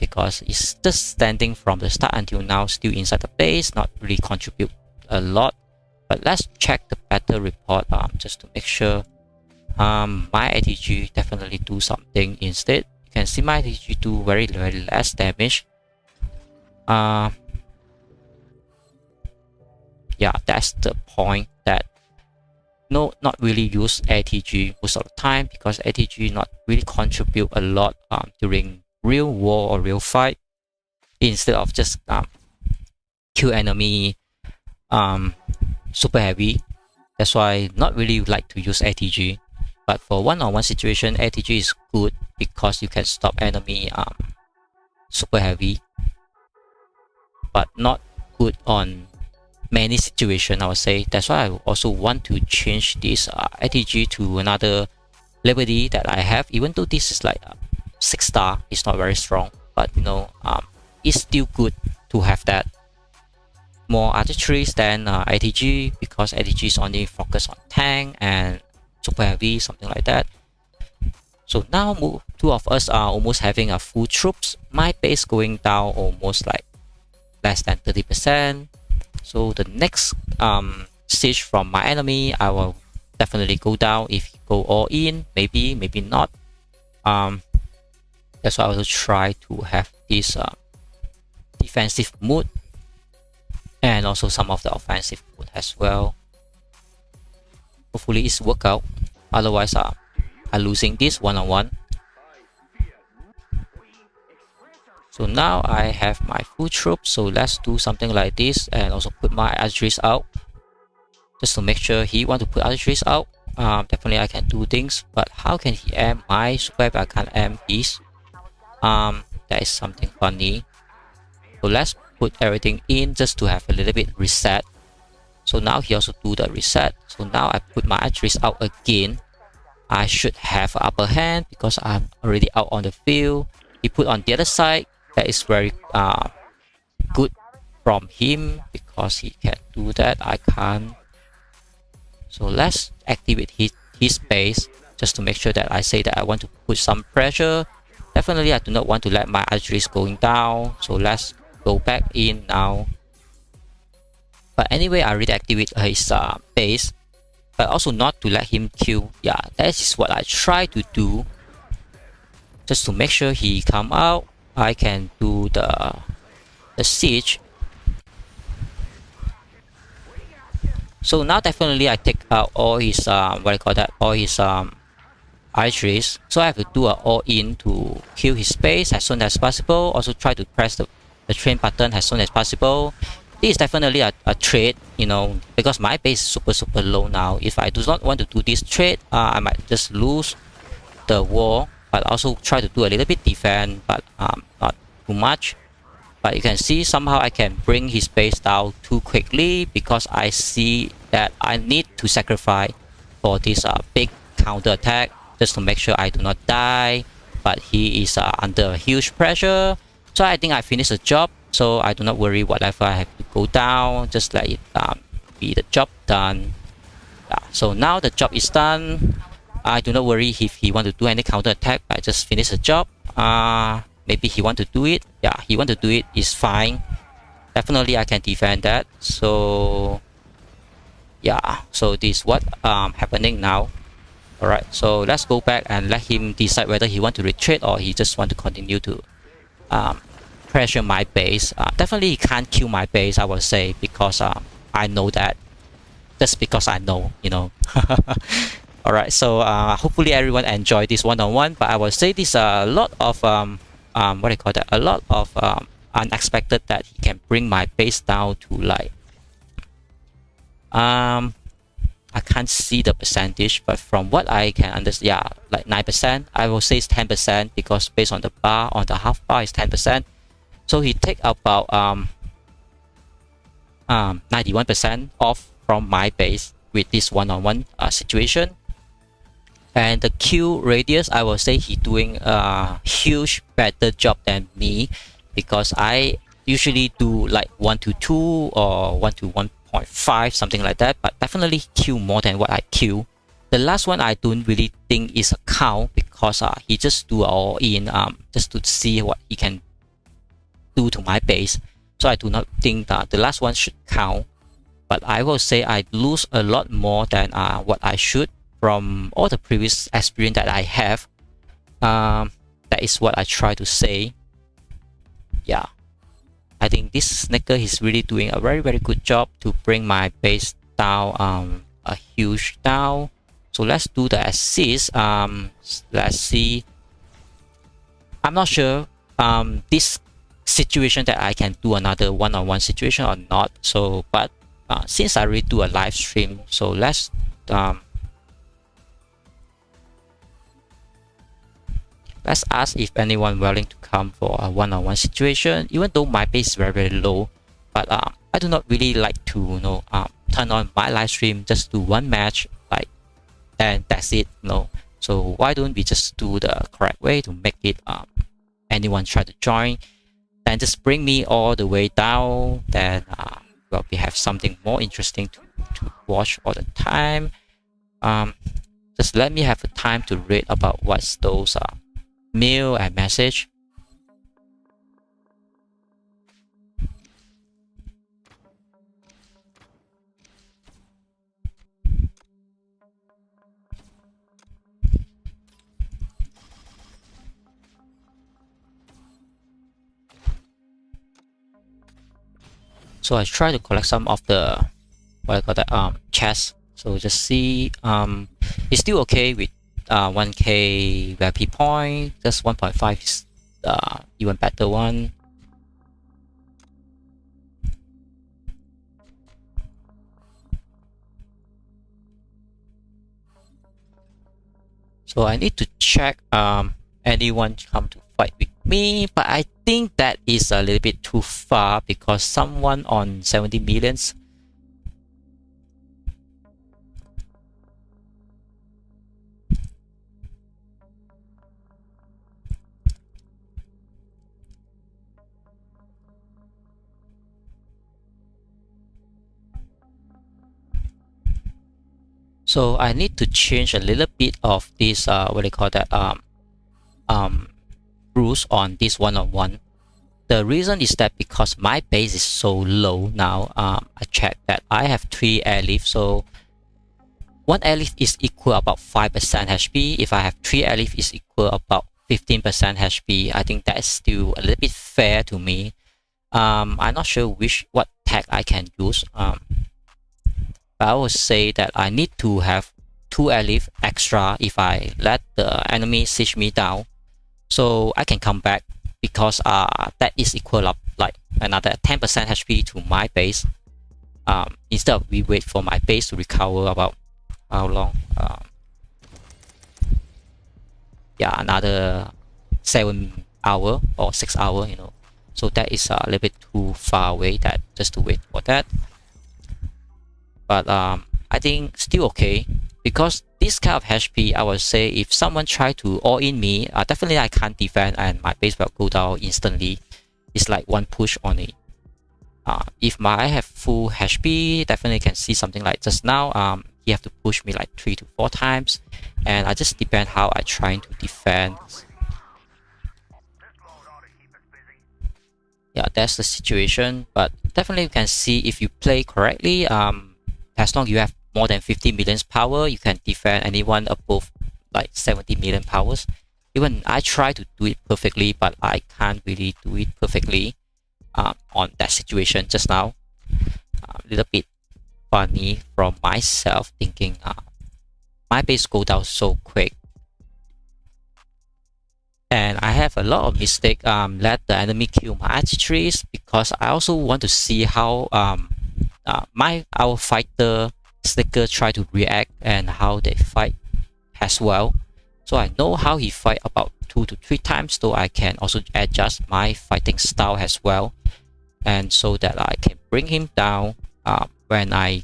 Because it's just standing from the start until now, still inside the base, not really contribute a lot. But let's check the battle report. Just to make sure. My ATG definitely do something instead. You can see my ATG do very less damage. Yeah, that's the point that not really use ATG most of the time, because ATG not really contribute a lot during real war or real fight. Instead of just kill enemy super heavy. That's why not really like to use ATG. But for one-on-one situation, ATG is good because you can stop enemy super heavy, but not good on many situations, I would say. That's why I also want to change this ATG to another ability that I have. Even though this is like 6-star, it's not very strong, but you know, it's still good to have that. More artilleries than ATG, because ATG is only focused on tank and super heavy, something like that. So now two of us are almost having a full troops. My base going down almost like less than 30%. So the next siege from my enemy, I will definitely go down if he go all in. Maybe not. That's why I will try to have this defensive mood, and also some of the offensive mood as well. Hopefully it's work out. Otherwise, I'm losing this one-on-one. So now I have my full troops. So let's do something like this, and also put my artilleries out, just to make sure he want to put artilleries out. Definitely I can do things, but how can he aim my super? I can't aim his. That is something funny. So let's put everything in just to have a little bit reset. So now he also do the reset. So now I put my artilleries out again. I should have an upper hand because I'm already out on the field. He put on the other side. That is very good from him, because he can do that. I can't. So let's activate his base, just to make sure that I say that I want to put some pressure. Definitely I do not want to let my artilleries going down. So let's go back in now. But anyway, I already activate his base, but also not to let him kill. Yeah, that is what I try to do, just to make sure he come out. I can do the siege. So now definitely I take out all his all his arteries. So I have to do an all-in to kill his base as soon as possible. Also try to press the train button as soon as possible. This is definitely a trade, you know, because my base is super low now. If I do not want to do this trade, I might just lose the war. But also try to do a little bit defense, but not too much. But you can see somehow I can bring his base down too quickly, because I see that I need to sacrifice for this big counter attack, just to make sure I do not die. But he is under huge pressure, so I think I finished the job. So I do not worry whatever I have to go down, just let it be the job done. Yeah, so now the job is done. I do not worry if he want to do any counter attack. I just finish the job. Maybe he want to do it. Yeah, he want to do it is fine. Definitely I can defend that. So yeah, so this is what happening now. Alright, so let's go back and let him decide whether he want to retreat or he just want to continue to pressure my base. Definitely he can't kill my base, I would say, because I know that. Just because I know, you know. Alright, so hopefully everyone enjoyed this one-on-one, but I would say this a lot of a lot of unexpected, that he can bring my base down to like I can't can't see the percentage, but from what I can understand, yeah, like 9%. I will say it's 10% because based on the bar, on the half bar is 10%. So he take about 91% off from my base with this one-on-one situation. And the Q radius, I will say he doing a huge better job than me, because I usually do like 1 to 2 or 1 to 1.5, something like that, but definitely Q more than what I Q. The last one I don't really think is a count, because he just do all in just to see what he can do to my base. So I do not think that the last one should count, but I will say I lose a lot more than what I should from all the previous experience that I have. That is what I try to say. Yeah, I think this Snikkerz is really doing a very good job to bring my base down a huge down. So let's do the assist. Let's see. I'm not sure this situation that I can do another one-on-one situation or not. So but since I already do a live stream, so let's ask if anyone willing to come for a one-on-one situation, even though my base is very low. But I do not really like to turn on my live stream, just do one match, like, and that's it. So why don't we just do the correct way to make it anyone try to join, then just bring me all the way down, then well, we have something more interesting to watch all the time. Just let me have a time to read about what's those mail and message. So I try to collect some of the chests. So just see it's still okay with 1k VIP point. Just 1.5 is even better one. So I need to check anyone come to fight with me, but I think that is a little bit too far, because someone on 70 millions. So I need to change a little bit of this rules on this one-on-one. The reason is that because my base is so low now, I checked that I have 3 airlift, so 1 airlift is equal about 5% HP. If I have 3 airlift is equal about 15% HP. I think that is still a little bit fair to me. I'm not sure what tag I can use. But I would say that I need to have 2 airlift extra if I let the enemy siege me down, so I can come back, because that is equal up like another 10% HP to my base. Instead of we wait for my base to recover about how long? Yeah, another 7 hour or 6 hour, So that is a little bit too far away that just to wait for that. But I think still okay, because this kind of HP, I would say if someone try to all in me, definitely I can't defend and my base will go down instantly. It's like one push only. If I have full HP, definitely can see something like just now. He have to push me like 3 to 4 times, and I just depend how I trying to defend. Yeah, that's the situation. But definitely you can see if you play correctly. As long as you have more than 50 million power, you can defend anyone above like 70 million powers. Even I try to do it perfectly, but I can't really do it perfectly on that situation just now. A little bit funny from myself, thinking my base go down so quick. And I have a lot of mistake let the enemy kill my artilleries, because I also want to see how our fighter Snikkerz try to react and how they fight as well. So I know how he fight about 2 to 3 times, so I can also adjust my fighting style as well, and so that I can bring him down when I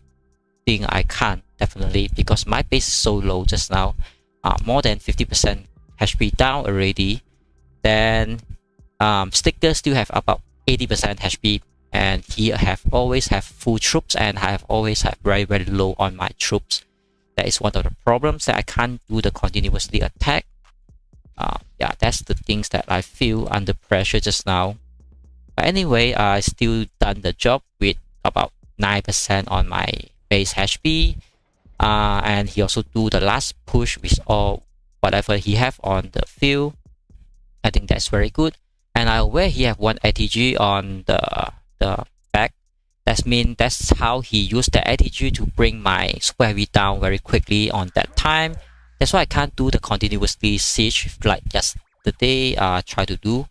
think I can, definitely, because my base is so low just now, more than 50% HP down already. Then Snikkerz still have about 80% HP, and he always have full troops, and I have always have very low on my troops. That is one of the problems, that I can't do the continuously attack. Yeah, that's the things that I feel under pressure just now. But anyway, I still done the job with about 9% on my base HP, and he also do the last push with all whatever he have on the field. I think that's very good. And I aware he have 1 ATG on the back. That means that's how he used the ATG to bring my super heavy down very quickly on that time. That's why I can't do the continuously siege like yesterday try to do.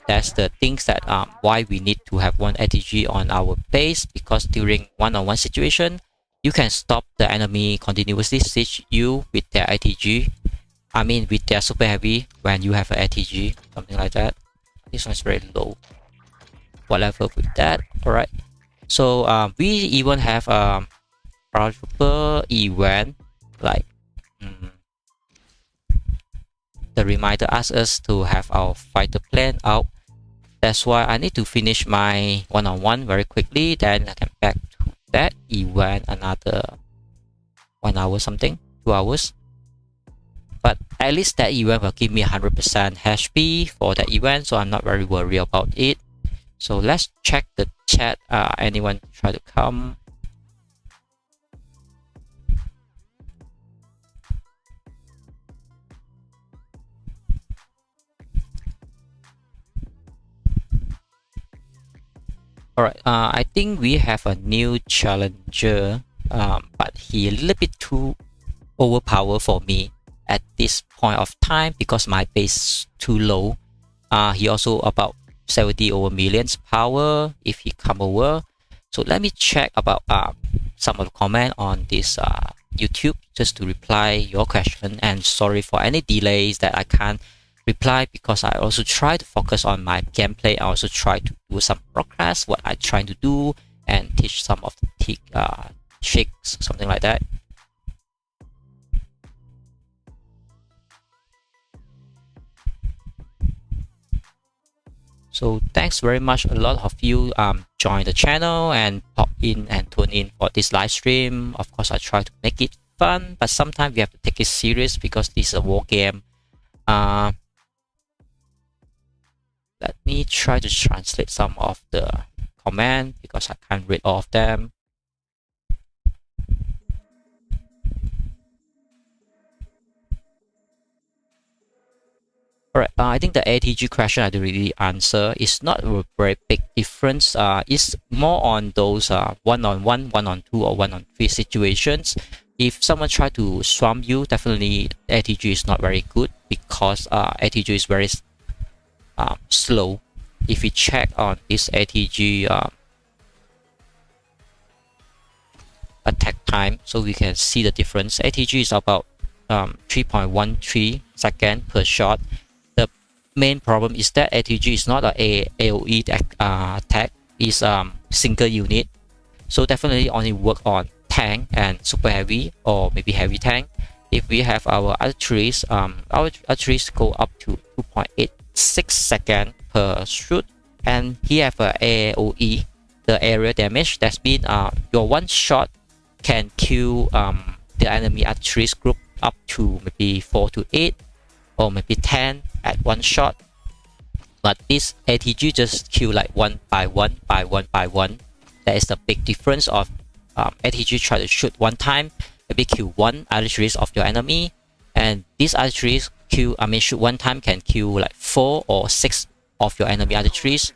That's the things that why we need to have 1 ATG on our base, because during one-on-one situation, you can stop the enemy continuously siege you with their ATG. I mean with their super heavy when you have an ATG, something like that. This one's very low. Whatever with that. Alright. So we even have a proper event like the reminder asks us to have our fighter plan out. That's why I need to finish my one-on-one very quickly, then I can back to that event another 1 hour something, 2 hours. But at least that event will give me 100% HP for that event, so I'm not very worried about it. So let's check the chat. Anyone try to come? Alright, I think we have a new challenger, but he a little bit too overpowered for me at this point of time, because my base is too low. He also about 70 over millions power if he come over. So let me check about some of the comment on this YouTube, just to reply your question. And sorry for any delays that I can't reply, because I also try to focus on my gameplay. I also try to do some progress what I trying to do, and teach some of the tricks, something like that. So thanks very much. A lot of you join the channel and pop in and tune in for this live stream. Of course, I try to make it fun, but sometimes we have to take it serious, because this is a war game. Let me try to translate some of the comment, because I can't read all of them. Alright, I think the ATG question I already answer. It's not a very big difference. It's more on those one-on-one, one-on-two, or one-on-three situations. If someone try to swamp you, definitely ATG is not very good, because ATG is very slow. If we check on this ATG attack time, so we can see the difference. ATG is about 3.13 seconds per shot. The main problem is that ATG is not a AOE attack, is single unit. So definitely only work on tank and super heavy, or maybe heavy tank. If we have our archeries, our archeries go up to 2.86 seconds per shoot, and he have a AOE, the area damage. That's mean your one shot can kill the enemy archeries group up to maybe 4 to 8 or maybe 10 at one shot. But this ATG just kill like one by one by one by one. That is the big difference of ATG try to shoot one time, maybe kill one archeries of your enemy, and these archeries shoot one time can kill like 4 or 6 of your enemy archeries.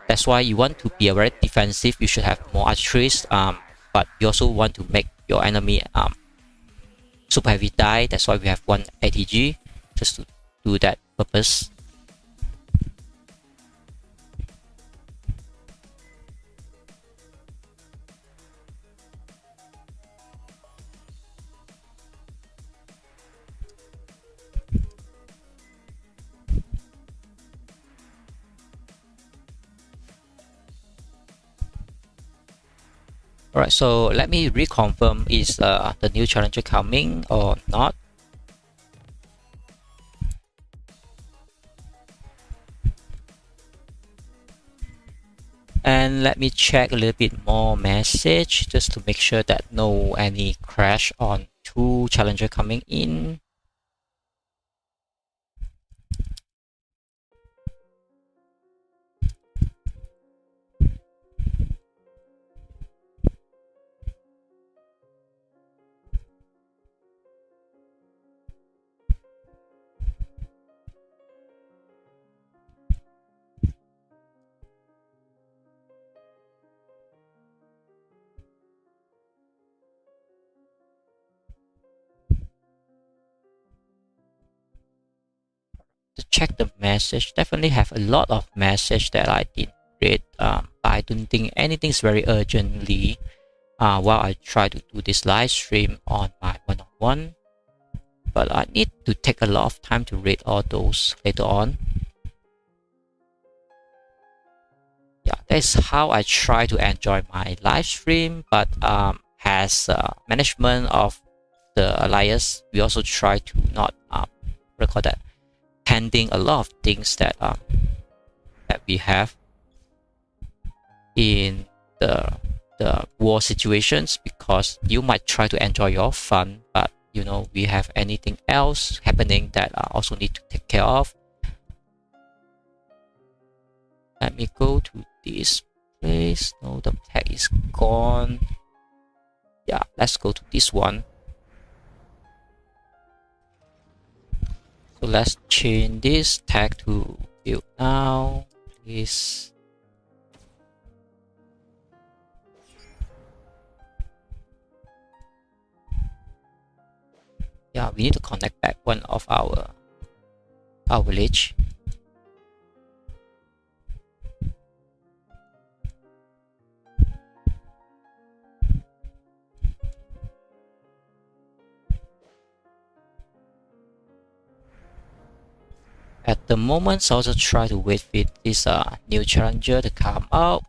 That's why you want to be a very defensive. You should have more archeries, but you also want to make your enemy super heavy die. That's why we have one ATG, just to do that purpose. Alright, so let me reconfirm, is the new challenger coming or not? And let me check a little bit more message just to make sure that no any crash on 2 challenger coming in. To check the message, definitely have a lot of message that I didn't read, but I don't think anything's very urgently while I try to do this live stream on my one-on-one, but I need to take a lot of time to read all those later on. Yeah, that's how I try to enjoy my live stream, but as management of the alliance, we also try to not record that pending a lot of things that that we have in the war situations, because you might try to enjoy your fun, but you know we have anything else happening that I also need to take care of. Let me go to this place. No, the tag is gone. Yeah, let's go to this one. So let's change this tag to build now, please. Yeah, we need to connect back one of our village. At the moment, also try to wait for this new challenger to come out.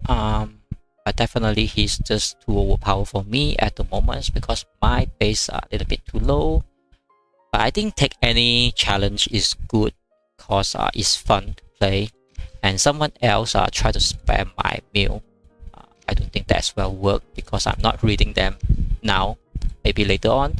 But definitely he's just too overpowered for me at the moment because my base are a little bit too low. But I think take any challenge is good because it's fun to play. And someone else try to spam my meal. I don't think that's well work because I'm not reading them now. Maybe later on.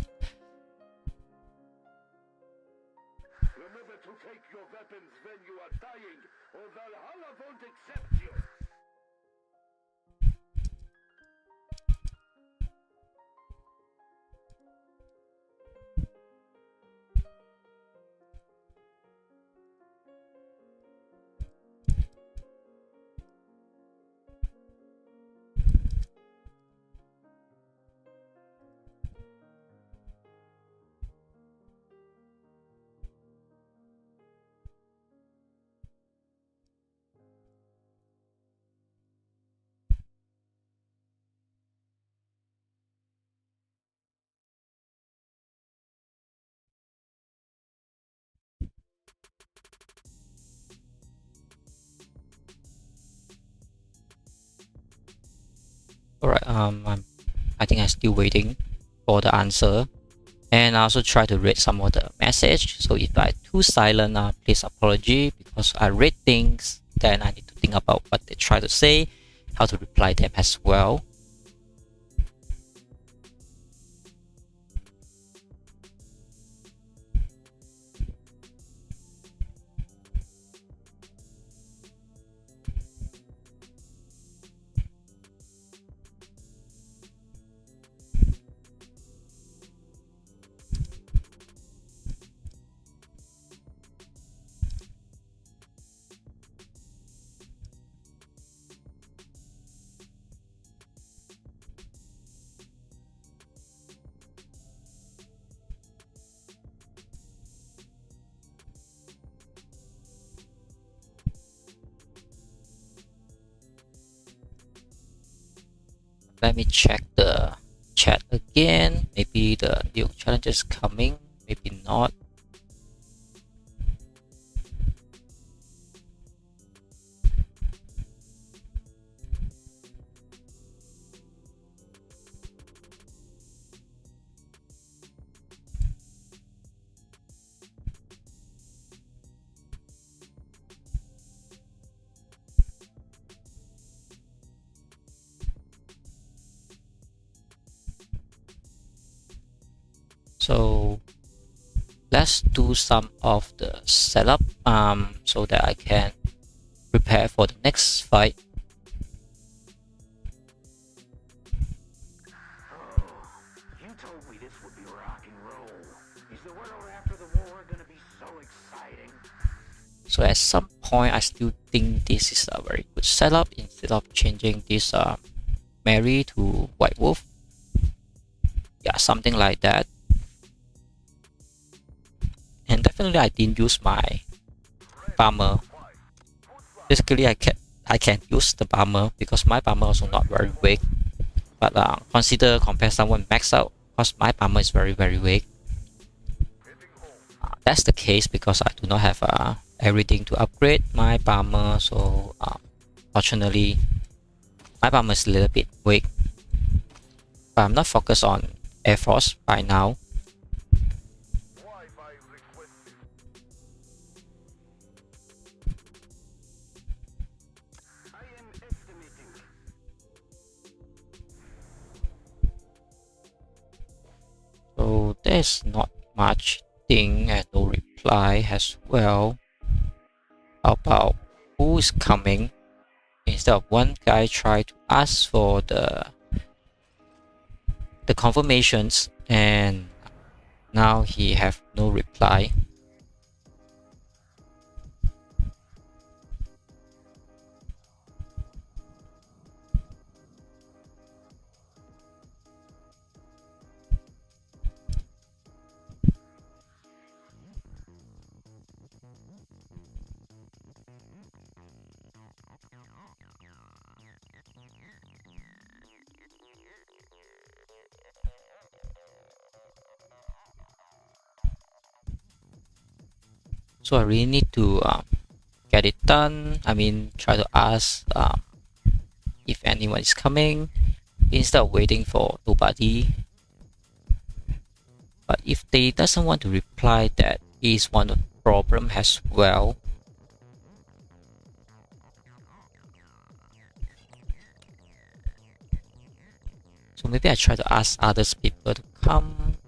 Alright, I think I'm still waiting for the answer, and I also try to read some of the message. So if I too silent, please apology because I read things, then I need to think about what they try to say, how to reply them as well. Let me check the chat again. Maybe the new challenge is coming, maybe not. So let's do some of the setup so that I can prepare for the next fight. You told me this would be rock and roll. Is the world after the war gonna be so exciting? So at some point, I still think this is a very good setup instead of changing this Mary to White Wolf. Yeah, something like that. And definitely, I didn't use my bomber. Basically, I can use the bomber because my bomber also not very weak. But consider compare someone max out, because my bomber is very weak. That's the case because I do not have everything to upgrade my bomber. So fortunately, my bomber is a little bit weak. But I'm not focused on Air Force by now. So there's not much thing and no reply as well. How about who is coming? Instead of one guy try to ask for the confirmations, and now he have no reply. So I really need to get it done. I mean, try to ask if anyone is coming instead of waiting for nobody. But if they doesn't want to reply, that is one of the problem as well. So maybe I try to ask others people to come.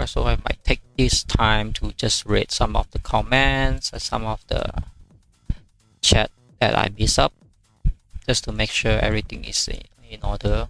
So I might take this time to just read some of the comments and some of the chat that I miss up, just to make sure everything is in order.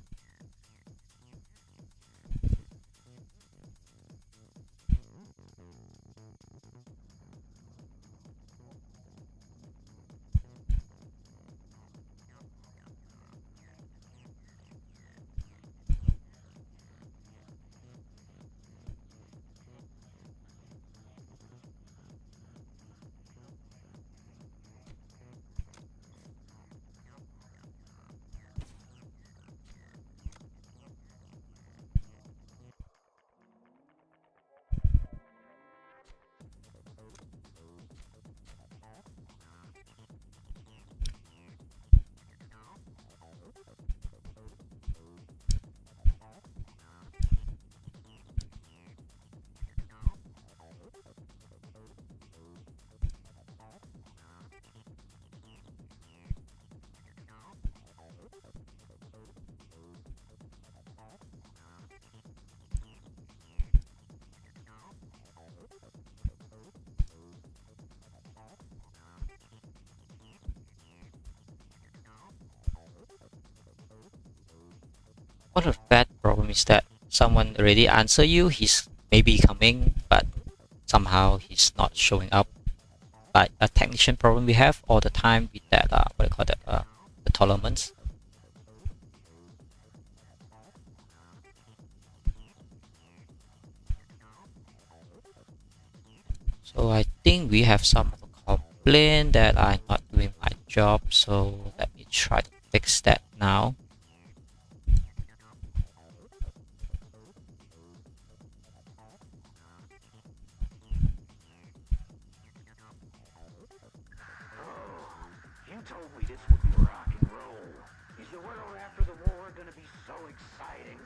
One of the bad problem is that someone already answer you, he's maybe coming, but somehow he's not showing up. Like a technician problem we have all the time with that what do you call that, the tournaments. So I think we have some complaint that I'm not doing my job, so let me try to fix that now. You told me this would be rock and roll. Is the world after the war gonna be so exciting?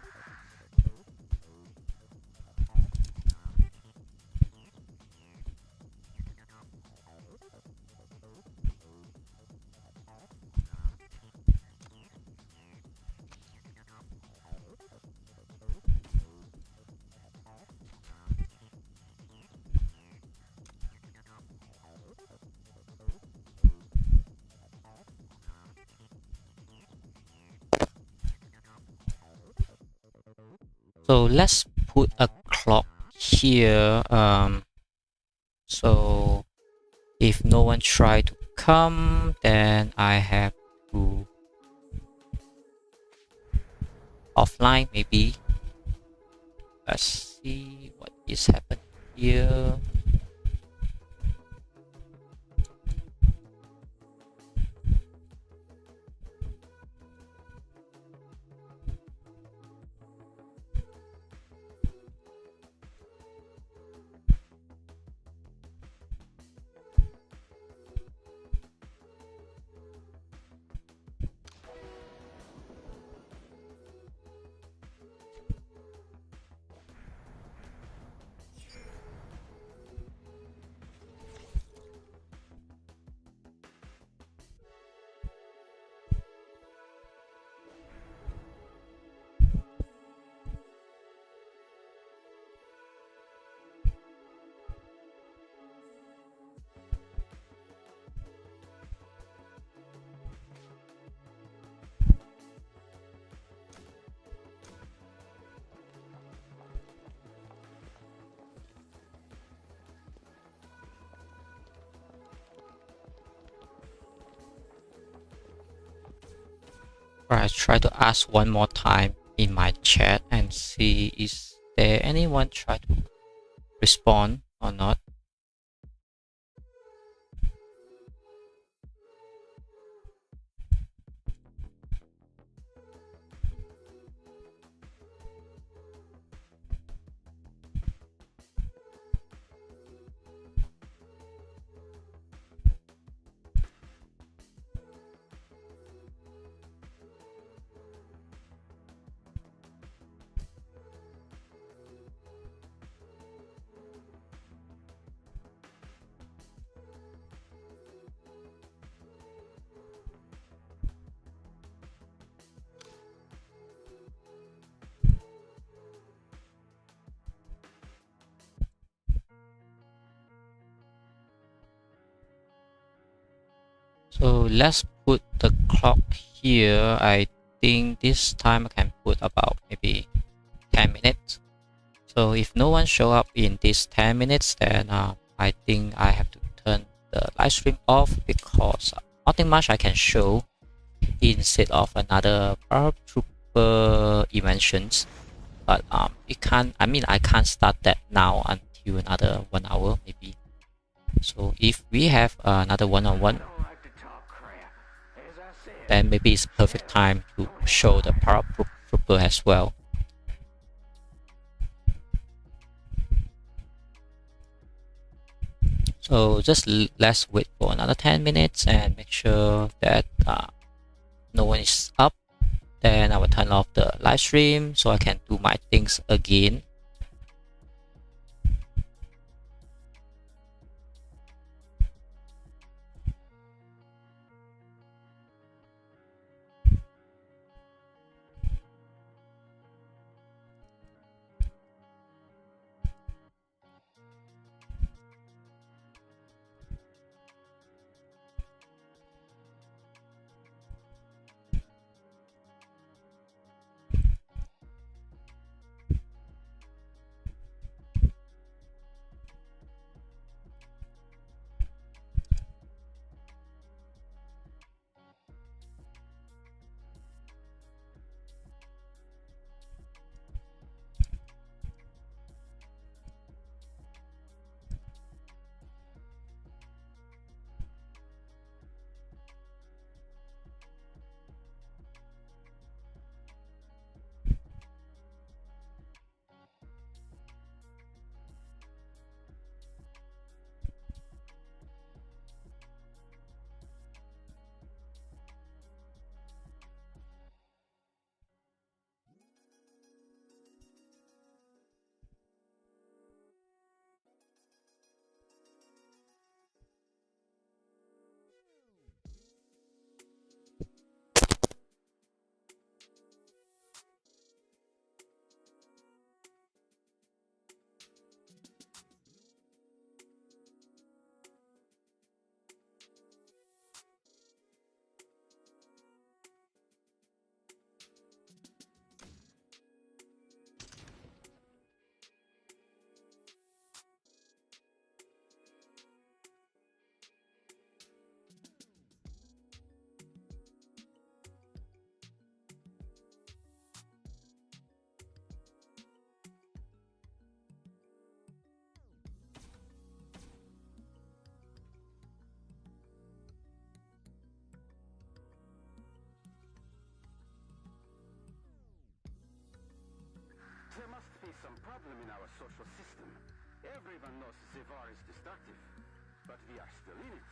So let's put a clock here. So if no one try to come, then I have to offline maybe. Let's see what is happening here. I try to ask one more time in my chat and see is there anyone try to respond or not. So let's put the clock here. I think this time I can put about maybe 10 minutes. So if no one show up in these 10 minutes, then I think I have to turn the live stream off because nothing much I can show instead of another paratrooper inventions. But it can't. I mean, I can't start that now until another 1 hour maybe. So if we have another one-on-one, then maybe it's perfect time to show the paratrooper as well. So just let's wait for another 10 minutes and make sure that no one is up. Then I will turn off the live stream so I can do my things again. problem in our social system. Everyone knows the war is destructive, but we are still in it.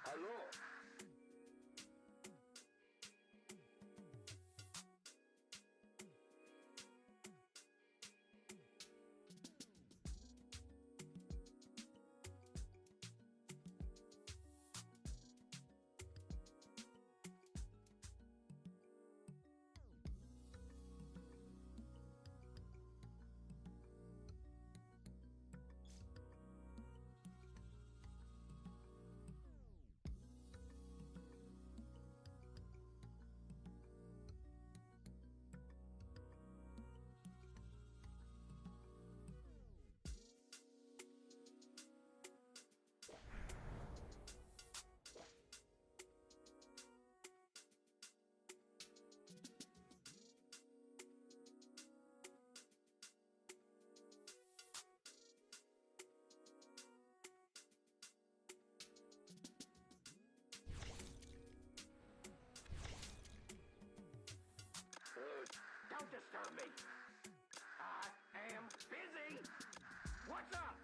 Hello. Don't disturb me. I am busy. What's up?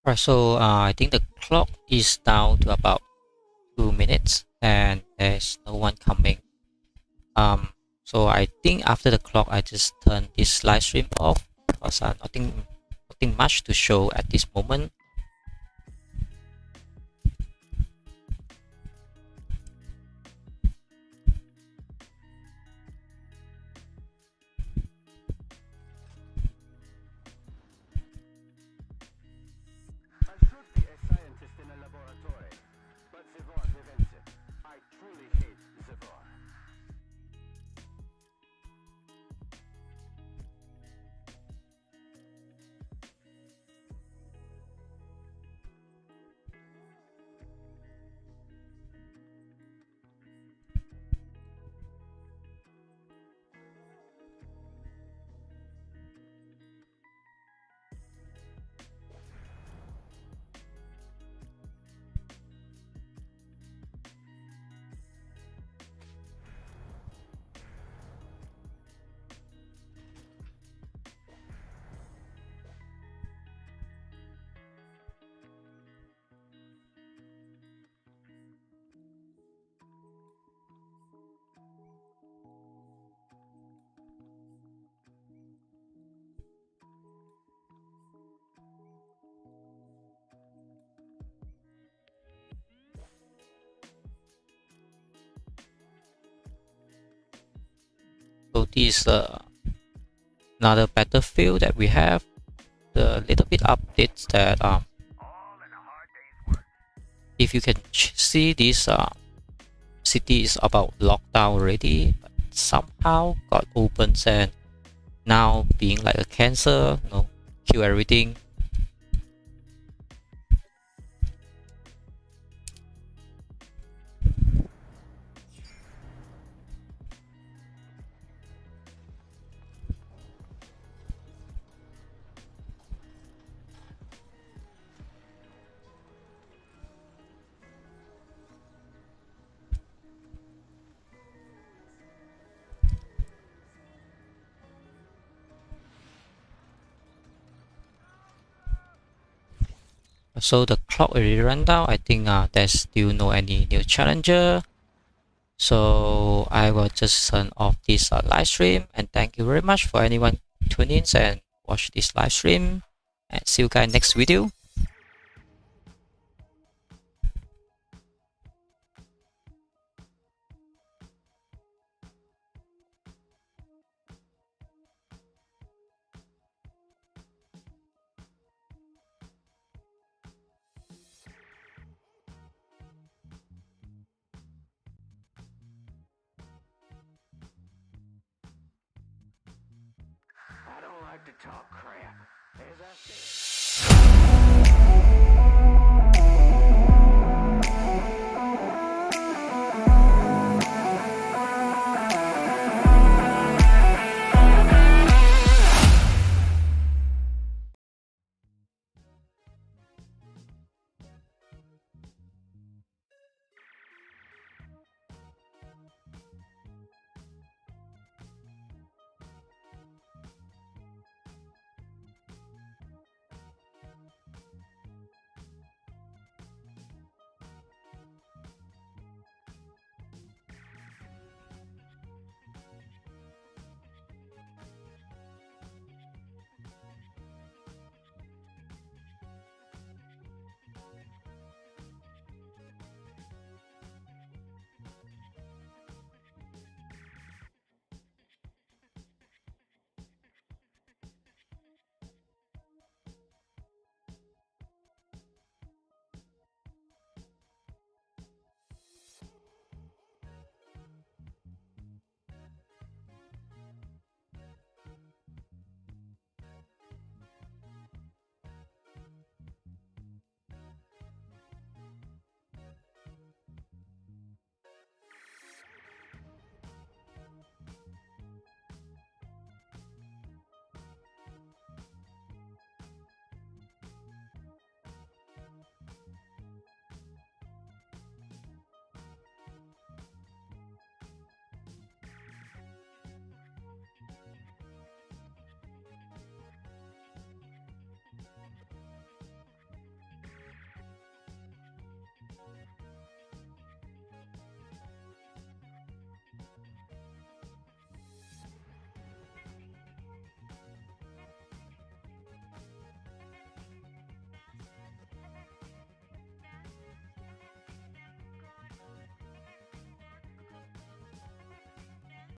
Right, so I think the clock is down to about 2 minutes and there's no one coming. So I think after the clock I just turn this live stream off because nothing much to show at this moment. this another battlefield that we have. The little bit updates that if you can see this city is about locked down already, but somehow got opened and now being like a cancer, you know, kill everything. So the clock already ran down. I think there's still no any new challenger. So I will just turn off this live stream, and thank you very much for anyone tuning in and watch this live stream, and see you guys next video. I don't like to talk crap. As I said.